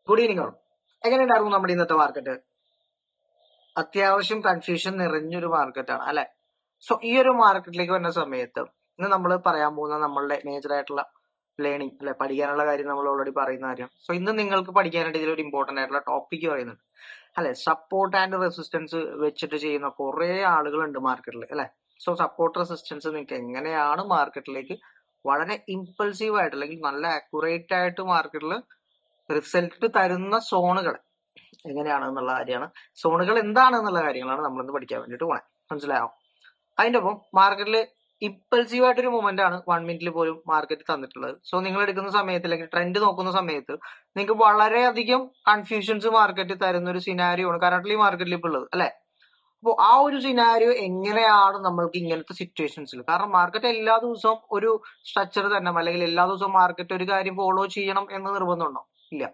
Good evening all. എങ്ങനെയുണ്ടായിരുന്നു നമ്മുടെ ഇന്നത്തെ മാർക്കറ്റ്? അത്യാവശ്യം കൺഫ്യൂഷൻ നിറഞ്ഞൊരു മാർക്കറ്റാണ് അല്ലെ? സോ ഈ ഒരു മാർക്കറ്റിലേക്ക് വരുന്ന സമയത്ത് ഇന്ന് നമ്മൾ പറയാൻ പോകുന്ന നമ്മളുടെ മേജർ ആയിട്ടുള്ള ലേണിംഗ് അല്ലെ, പഠിക്കാനുള്ള കാര്യം നമ്മൾ ഓൾറെഡി പറയുന്ന കാര്യം. സോ ഇന്ന് നിങ്ങൾക്ക് പഠിക്കാനായിട്ട് ഇതിലൊരു ഇമ്പോർട്ടന്റ് ആയിട്ടുള്ള ടോപ്പിക് പറയുന്നുണ്ട് അല്ലെ. സപ്പോർട്ട് ആൻഡ് റെസിസ്റ്റൻസ് വെച്ചിട്ട് ചെയ്യുന്ന കുറെ ആളുകളുണ്ട് മാർക്കറ്റിൽ അല്ലെ. സോ സപ്പോർട്ട് റെസിസ്റ്റൻസ് നിങ്ങൾക്ക് എങ്ങനെയാണ് മാർക്കറ്റിലേക്ക് വളരെ ഇമ്പൾസീവ് ആയിട്ട് അല്ലെങ്കിൽ നല്ല അക്യുറേറ്റ് ആയിട്ട് മാർക്കറ്റിൽ റിസൾട്ട് തരുന്ന സോണുകൾ എങ്ങനെയാണെന്നുള്ള കാര്യമാണ്. സോണുകൾ എന്താണെന്നുള്ള കാര്യങ്ങളാണ് നമ്മളിന്ന് പഠിക്കാൻ വേണ്ടിട്ട് പോണേ. മനസ്സിലായോ? അതിന്റെ ഒപ്പം മാർക്കറ്റിൽ ഇമ്പൾസീവ് ആയിട്ടൊരു മൂവ്മെന്റ് ആണ് 1 മിനിറ്റിൽ പോലും മാർക്കറ്റ് തന്നിട്ടുള്ളത്. സോ നിങ്ങൾ എടുക്കുന്ന സമയത്ത് അല്ലെങ്കിൽ ട്രെൻഡ് നോക്കുന്ന സമയത്ത് നിങ്ങൾക്ക് വളരെയധികം കൺഫ്യൂഷൻസ് മാർക്കറ്റ് തരുന്ന ഒരു സിനാരിയോ ആണ് കറന്റ്ലി മാർക്കറ്റിൽ ഇപ്പോൾ ഉള്ളത് അല്ലെ. അപ്പോൾ ആ ഒരു സിനാരിയോ എങ്ങനെയാണ് നമ്മൾക്ക് ഇങ്ങനത്തെ സിറ്റുവേഷൻസിൽ, കാരണം മാർക്കറ്റ് എല്ലാ ദിവസവും ഒരു സ്ട്രക്ചർ തന്നെ അല്ലെങ്കിൽ എല്ലാ ദിവസവും മാർക്കറ്റ് ഒരു കാര്യം ഫോളോ ചെയ്യണം എന്ന് നിർബന്ധമുണ്ടോ? ഇല്ല.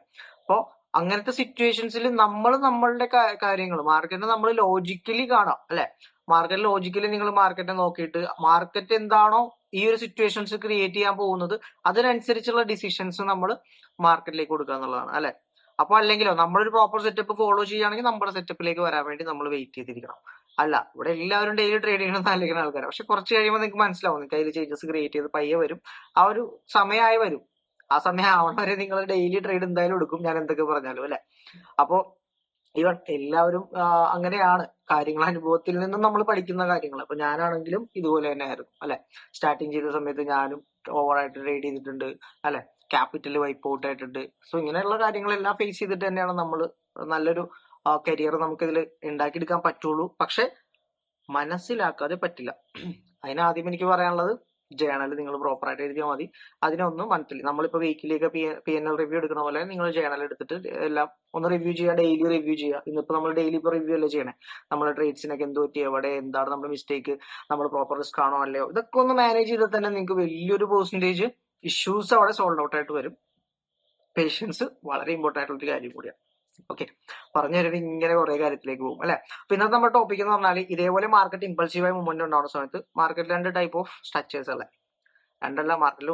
അപ്പോ അങ്ങനത്തെ സിറ്റുവേഷൻസിൽ നമ്മൾ നമ്മളുടെ കാര്യങ്ങൾ മാർക്കറ്റിനെ നമ്മൾ ലോജിക്കലി കാണാം അല്ലെ. മാർക്കറ്റ് ലോജിക്കലി നിങ്ങൾ മാർക്കറ്റിനെ നോക്കിയിട്ട് മാർക്കറ്റ് എന്താണോ ഈ ഒരു സിറ്റുവേഷൻസ് ക്രിയേറ്റ് ചെയ്യാൻ പോകുന്നത് അതിനനുസരിച്ചുള്ള ഡിസിഷൻസ് നമ്മൾ മാർക്കറ്റിലേക്ക് കൊടുക്കുക എന്നുള്ളതാണ് അല്ലെ. അപ്പൊ അല്ലെങ്കിലോ നമ്മളൊരു പ്രോപ്പർ സെറ്റപ്പ് ഫോളോ ചെയ്യുകയാണെങ്കിൽ നമ്മുടെ സെറ്റപ്പിലേക്ക് വരാൻ വേണ്ടി നമ്മൾ വെയിറ്റ് ചെയ്തിരിക്കണം. അല്ല, ഇവിടെ എല്ലാവരും ഡെയിലി ട്രേഡ് ചെയ്യണമെന്ന് ആലോചിക്കുന്ന ആൾക്കാരാണ്. പക്ഷെ കുറച്ച് കഴിയുമ്പോൾ നിങ്ങൾക്ക് മനസ്സിലാവും, നിങ്ങൾക്ക് അതിൽ ചേഞ്ചസ് ക്രിയേറ്റ് ചെയ്ത് പയ്യെ വരും. ആ ഒരു സമയമായി വരും. ആ സമയം ആവണ വരെ നിങ്ങൾ ഡെയിലി ട്രേഡ് എന്തായാലും എടുക്കും, ഞാൻ എന്തൊക്കെ പറഞ്ഞാലും അല്ലെ. അപ്പോ ഇവൻ എല്ലാവരും അങ്ങനെയാണ്. കാര്യങ്ങൾ അനുഭവത്തിൽ നിന്നും നമ്മൾ പഠിക്കുന്ന കാര്യങ്ങൾ. അപ്പൊ ഞാനാണെങ്കിലും ഇതുപോലെ തന്നെ ആയിരുന്നു അല്ലെ. സ്റ്റാർട്ടിങ് ചെയ്ത സമയത്ത് ഞാനും ഓവറായിട്ട് ട്രേഡ് ചെയ്തിട്ടുണ്ട് അല്ലെ. ക്യാപിറ്റൽ വൈപ്പ് ഔട്ട് ആയിട്ടുണ്ട്. സോ ഇങ്ങനെയുള്ള കാര്യങ്ങളെല്ലാം ഫേസ് ചെയ്തിട്ട് തന്നെയാണ് നമ്മൾ നല്ലൊരു കരിയർ നമുക്കിതിൽ ഉണ്ടാക്കിയെടുക്കാൻ പറ്റുള്ളൂ. പക്ഷെ മനസ്സിലാക്കാതെ പറ്റില്ല. അതിനാദ്യം എനിക്ക് പറയാനുള്ളത്, ജേണൽ നിങ്ങൾ പ്രോപ്പർ ആയിട്ട് എഴുതിയാൽ മതി. അതിനൊന്നും മന്ത്ലി നമ്മളിപ്പോ വീക്കിലേക്ക് PNL റിവ്യൂ എടുക്കുന്ന പോലെ നിങ്ങൾ ജേണൽ എടുത്തിട്ട് എല്ലാം ഒന്ന് റിവ്യൂ ചെയ്യുക, ഡെയിലി റിവ്യൂ ചെയ്യുക. ഇന്നിപ്പോ നമ്മൾ ഡെയിലി ഇപ്പൊ റിവ്യൂ അല്ലേ ചെയ്യണേ. നമ്മുടെ ട്രേഡ്സിനൊക്കെ എന്ത് പറ്റി, എവിടെ എന്താണ് നമ്മുടെ മിസ്റ്റേക്ക്, നമ്മൾ പ്രോപ്പർ റിസ്ക് ആണോ അല്ലയോ, ഇതൊക്കെ ഒന്ന് മാനേജ് ചെയ്താൽ തന്നെ നിങ്ങൾക്ക് വലിയൊരു പെർസെന്റേജ് ഇഷ്യൂസ് അവിടെ സോൾവ് ഔട്ട് ആയിട്ട് വരും. പേഷ്യൻസ് വളരെ ഇമ്പോർട്ടന്റ് ആയിട്ടുള്ള ഒരു കാര്യം കൂടിയാണ്. ഓക്കെ, പറഞ്ഞു തരുമ്പോൾ ഇങ്ങനെ കുറെ കാര്യത്തിലേക്ക് പോകും അല്ലെ. അപ്പൊ ഇന്നത്തെ നമ്മുടെ ടോപ്പിക് എന്ന് പറഞ്ഞാൽ ഇതേപോലെ മാർക്കറ്റ് ഇമ്പൾസീവായ മൂവ്മെന്റ് ഉണ്ടാവുന്ന സമയത്ത് മാർക്കറ്റിൽ 2 ടൈപ്പ് ഓഫ് സ്ട്രക്ചേഴ്സ് അല്ലെ. രണ്ടല്ല, മാർക്കറ്റിൽ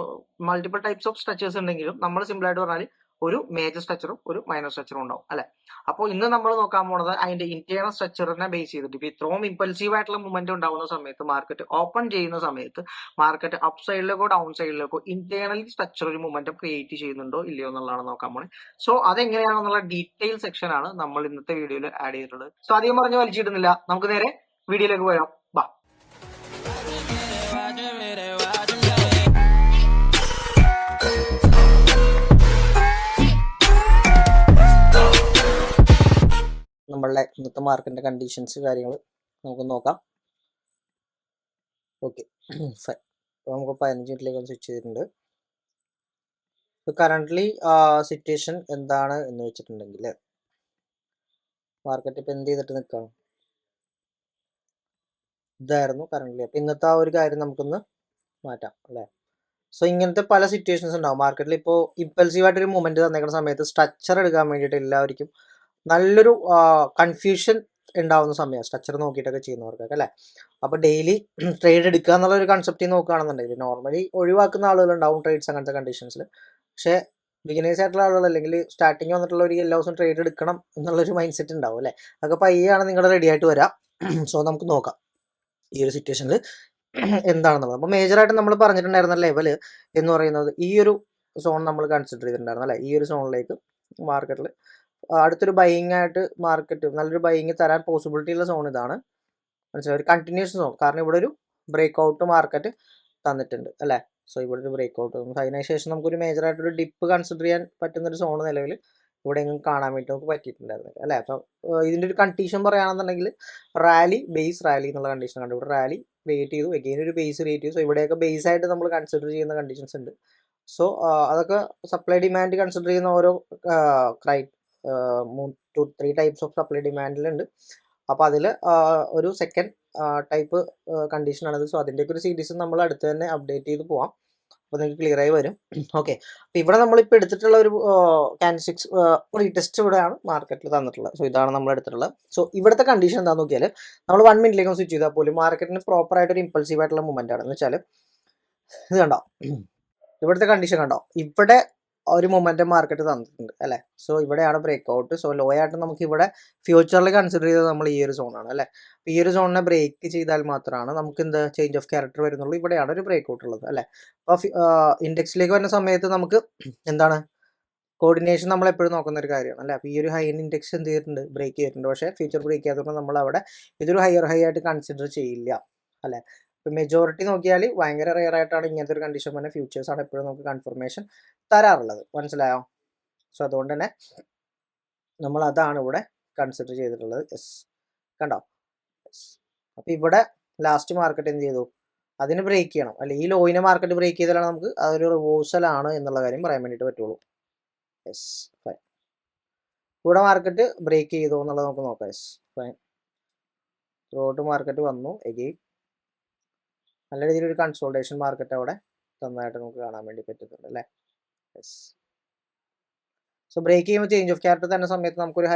മൾട്ടിപ്പിൾ ടൈപ്സ് ഓഫ് സ്ട്രക്ചേഴ്സ് ഉണ്ടെങ്കിലും നമ്മൾ സിമ്പിൾ ആയിട്ട് പറഞ്ഞാൽ ഒരു മേജർ സ്ട്രക്ചറും ഒരു മൈനർ സ്ട്രക്ചറും ഉണ്ടാവും അല്ലെ. അപ്പോൾ ഇന്ന് നമ്മൾ നോക്കാൻ പോണത് അതിന്റെ ഇന്റേണൽ സ്ട്രക്ചറിനെ ബേസ് ചെയ്തിട്ട് ഇപ്പൊ ഇത്രയും ഇമ്പൾസീവ് ആയിട്ടുള്ള മൂവ്മെന്റ് ഉണ്ടാവുന്ന സമയത്ത് മാർക്കറ്റ് ഓപ്പൺ ചെയ്യുന്ന സമയത്ത് മാർക്കറ്റ് അപ്പ് സൈഡിലേക്കോ ഡൗൺ സൈഡിലേക്കോ ഇന്റേണലി സ്ട്രക്ചർ ഒരു മൂവ്മെന്റ് ക്രിയേറ്റ് ചെയ്യുന്നുണ്ടോ ഇല്ലയോ എന്നുള്ളതാണ് നോക്കാൻ പോണേ. സോ അതെങ്ങനെയാണെന്നുള്ള ഡീറ്റെയിൽ സെക്ഷൻ ആണ് നമ്മൾ ഇന്നത്തെ വീഡിയോയിൽ ആഡ് ചെയ്തിട്ടുള്ളത്. സോ അധികം പറഞ്ഞ് വലിച്ചിടുന്നില്ല, നമുക്ക് നേരെ വീഡിയോയിലേക്ക് പോയാം. ബാ. നമ്മളുടെ ഇന്നത്തെ മാർക്കറ്റിന്റെ കണ്ടീഷൻസ് കാര്യങ്ങൾ നമുക്ക് നോക്കാം. ഓക്കെ, നമുക്ക് 15 മിനിറ്റിലേക്ക് സ്വിച്ച് ചെയ്തിട്ടുണ്ട്. കറന്റ്ലി സിറ്റുവേഷൻ എന്താണ് എന്ന് വെച്ചിട്ടുണ്ടെങ്കിൽ മാർക്കറ്റ് ഇപ്പൊ എന്ത് ചെയ്തിട്ട് നിൽക്കാം, ഇതായിരുന്നു കറന്റ്ലി. അപ്പൊ ഇന്നത്തെ ആ ഒരു കാര്യം നമുക്കൊന്ന് മാറ്റാം അല്ലെ. സോ ഇങ്ങനത്തെ പല സിറ്റുവേഷൻസ് ഉണ്ടാവും മാർക്കറ്റിൽ. ഇപ്പോൾ ഇമ്പൾസീവ് ആയിട്ടൊരു മൂവ്മെന്റ് തന്നേക്കുന്ന സമയത്ത് സ്ട്രക്ചർ എടുക്കാൻ വേണ്ടിയിട്ട് എല്ലാവർക്കും നല്ലൊരു കൺഫ്യൂഷൻ ഉണ്ടാവുന്ന സമയം സ്ട്രക്ചർ നോക്കിയിട്ടൊക്കെ ചെയ്യുന്നവർക്കൊക്കെ അല്ലെ. അപ്പൊ ഡെയിലി ട്രേഡ് എടുക്കുക എന്നുള്ള ഒരു കൺസെപ്റ്റ് നോക്കുകയാണെന്നുണ്ടെങ്കിൽ നോർമലി ഒഴിവാക്കുന്ന ആളുകളുണ്ടാവും ട്രേഡ്സ് അങ്ങനത്തെ കണ്ടീഷൻസിൽ. പക്ഷേ ബിഗിനേഴ്സ് ആയിട്ടുള്ള ആളുകൾ അല്ലെങ്കിൽ സ്റ്റാർട്ടിങ് വന്നിട്ടുള്ള ഒരു എല്ലാ ദിവസവും ട്രേഡ് എടുക്കണം എന്നുള്ളൊരു മൈൻഡ് സെറ്റ് ഉണ്ടാവും അല്ലെ. അതൊക്കെ പയ്യാണ് നിങ്ങൾ റെഡി ആയിട്ട് വരാം. സോ നമുക്ക് നോക്കാം ഈ ഒരു സിറ്റുവേഷനിൽ എന്താണെന്നുള്ളത്. അപ്പോൾ മേജറായിട്ട് നമ്മൾ പറഞ്ഞിട്ടുണ്ടായിരുന്ന ലെവല് എന്ന് പറയുന്നത് ഈ ഒരു സോൺ നമ്മൾ കൺസിഡർ ചെയ്തിട്ടുണ്ടായിരുന്നു അല്ലെ. ഈ ഒരു സോണിലേക്ക് മാർക്കറ്റിൽ അടുത്തൊരു ബൈയിങ് ആയിട്ട് മാർക്കറ്റ് നല്ലൊരു ബൈയിങ് തരാൻ പോസിബിലിറ്റി ഉള്ള സോൺ ഇതാണ്. മനസ്സിലായി, ഒരു കണ്ടിന്യൂസ് സോൺ. കാരണം ഇവിടെ ഒരു ബ്രേക്ക് ഔട്ട് മാർക്കറ്റ് തന്നിട്ടുണ്ട് അല്ലെ. സോ ഇവിടെ ഒരു ബ്രേക്ക് ഔട്ട് അതിനുശേഷം നമുക്കൊരു മേജറായിട്ടൊരു ഡിപ്പ് കൺസിഡർ ചെയ്യാൻ പറ്റുന്ന ഒരു സോൺ നിലവിൽ ഇവിടെ എങ്ങും കാണാൻ വേണ്ടി നമുക്ക് പറ്റിയിട്ടുണ്ടായിരുന്നു അല്ലെ. അപ്പം ഇതിൻ്റെ ഒരു കണ്ടീഷൻ പറയുകയാണെന്നുണ്ടെങ്കിൽ റാലി ബേസ് റാലി എന്നുള്ള കണ്ടീഷൻ കണ്ടു. ഇവിടെ റാലി ക്രിയേറ്റ് ചെയ്തു, എഗെയിൻ ഒരു ബേസ് ക്രിയേറ്റ് ചെയ്തു. സോ ഇവിടെയൊക്കെ ബേസ് ആയിട്ട് നമ്മൾ കൺസിഡർ ചെയ്യുന്ന കണ്ടീഷൻസ് ഉണ്ട്. സോ അതൊക്കെ സപ്ലൈ ഡിമാൻഡ് കൺസിഡർ ചെയ്യുന്ന ഓരോ 3 ടൈപ്സ് ഓഫ് സപ്ലൈ ഡിമാൻഡിലുണ്ട്. അപ്പോൾ അതിൽ ഒരു സെക്കൻഡ് ടൈപ്പ് കണ്ടീഷനാണിത്. സോ അതിൻ്റെയൊക്കെ ഒരു സീരീസ് നമ്മൾ അടുത്ത് തന്നെ അപ്ഡേറ്റ് ചെയ്ത് പോവാം. അപ്പോൾ നിങ്ങൾക്ക് ക്ലിയർ ആയി വരും. ഓക്കെ, അപ്പോൾ ഇവിടെ നമ്മളിപ്പോൾ എടുത്തിട്ടുള്ള ഒരു ക്യാൻഡിൽസ്റ്റിക്സ് റീടെസ്റ്റ് ഇവിടെയാണ് മാർക്കറ്റിൽ തന്നിട്ടുള്ളത്. സോ ഇതാണ് നമ്മൾ എടുത്തിട്ടുള്ളത്. സോ ഇവിടുത്തെ കണ്ടീഷൻ എന്താണെന്ന് നോക്കിയാൽ നമ്മൾ 1 മിനിറ്റിലേക്ക് സ്വിച്ച് ചെയ്താൽ പോലും മാർക്കറ്റിന് പ്രോപ്പറായിട്ട് ഒരു ഇമ്പൾസീവ് ആയിട്ടുള്ള മൂവ്മെൻ്റ് ആണ്. എന്ന് വെച്ചാൽ ഇത് കണ്ടോ, ഇവിടുത്തെ കണ്ടീഷൻ കണ്ടോ, ഇവിടെ ഒരു മൊമെന്റം മാർക്കറ്റ് തന്നിട്ടുണ്ട് അല്ലേ. സോ ഇവിടെയാണ് ബ്രേക്ക് ഔട്ട്. സോ ലോ ആയിട്ട് നമുക്ക് ഇവിടെ ഫ്യൂച്ചറിൽ കൺസിഡർ ചെയ്തത് നമ്മൾ ഈ ഒരു സോണാണ് അല്ലേ. ഈ ഒരു സോണിനെ ബ്രേക്ക് ചെയ്താൽ മാത്രമാണ് നമുക്ക് എന്ത് ചേഞ്ച് ഓഫ് ക്യാരക്ടർ വരുന്നുള്ളൂ. ഇവിടെയാണ് ഒരു ബ്രേക്ക് ഔട്ട് ഉള്ളത് അല്ലേ. അപ്പോൾ ഇൻഡെക്സിലേക്ക് വരുന്ന സമയത്ത് നമുക്ക് എന്താണ് കോർഡിനേഷൻ നമ്മൾ എപ്പോഴും നോക്കുന്ന ഒരു കാര്യമാണ് അല്ലേ. അപ്പോൾ ഈ ഒരു ഹൈ ഇൻഡെക്സ് എന്ത് ചെയ്തിട്ടുണ്ട്, ബ്രേക്ക് ചെയ്തിട്ടുണ്ട്. പക്ഷേ ഫ്യൂച്ചർ ബ്രേക്ക് ചെയ്യാത്തപ്പോൾ നമ്മൾ അവിടെ ഇതൊരു ഹയർ ഹൈ ആയിട്ട് കൺസിഡർ ചെയ്യില്ല അല്ലേ. ഇപ്പോൾ മെജോറിറ്റി നോക്കിയാൽ ഭയങ്കര റെയർ ആയിട്ടാണ് ഇങ്ങനത്തെ ഒരു കണ്ടീഷൻ പറഞ്ഞാൽ ഫ്യൂച്ചേഴ്സാണ് എപ്പോഴും നമുക്ക് കൺഫർമേഷൻ തരാറുള്ളത്. മനസ്സിലായോ? സോ അതുകൊണ്ട് തന്നെ നമ്മൾ അതാണ് ഇവിടെ കൺസിഡർ ചെയ്തിട്ടുള്ളത്. യെസ്, കണ്ടോ? യെസ്. അപ്പോൾ ഇവിടെ ലാസ്റ്റ് മാർക്കറ്റ് എന്ത് ചെയ്തു, അതിന് ബ്രേക്ക് ചെയ്യണം അല്ലെ. ഈ ലോയിനെ മാർക്കറ്റ് ബ്രേക്ക് ചെയ്താലാണ് നമുക്ക് അതൊരു റിവേഴ്സൽ ആണ് എന്നുള്ള കാര്യം പറയാൻ വേണ്ടിയിട്ട് പറ്റുള്ളൂ. Yes, fine. ഇവിടെ മാർക്കറ്റ് ബ്രേക്ക് ചെയ്തോ എന്നുള്ളത് നമുക്ക് നോക്കാം. Yes, fine. റോഡ് മാർക്കറ്റ് വന്നു എഗെയിൻ. നല്ല രീതിയിലൊരു കൺസോൾട്ടേഷൻ മാർക്കറ്റ് അവിടെ തന്നതായിട്ട് നമുക്ക് കാണാൻ വേണ്ടി പറ്റുന്നുണ്ട് അല്ലേ. യെസ്. സോ ബ്രേക്ക് ചെയ്യുമ്പോൾ ചേഞ്ച് ഓഫ് ക്യാരക്ടർ തന്നെ സമയത്ത് നമുക്കൊരു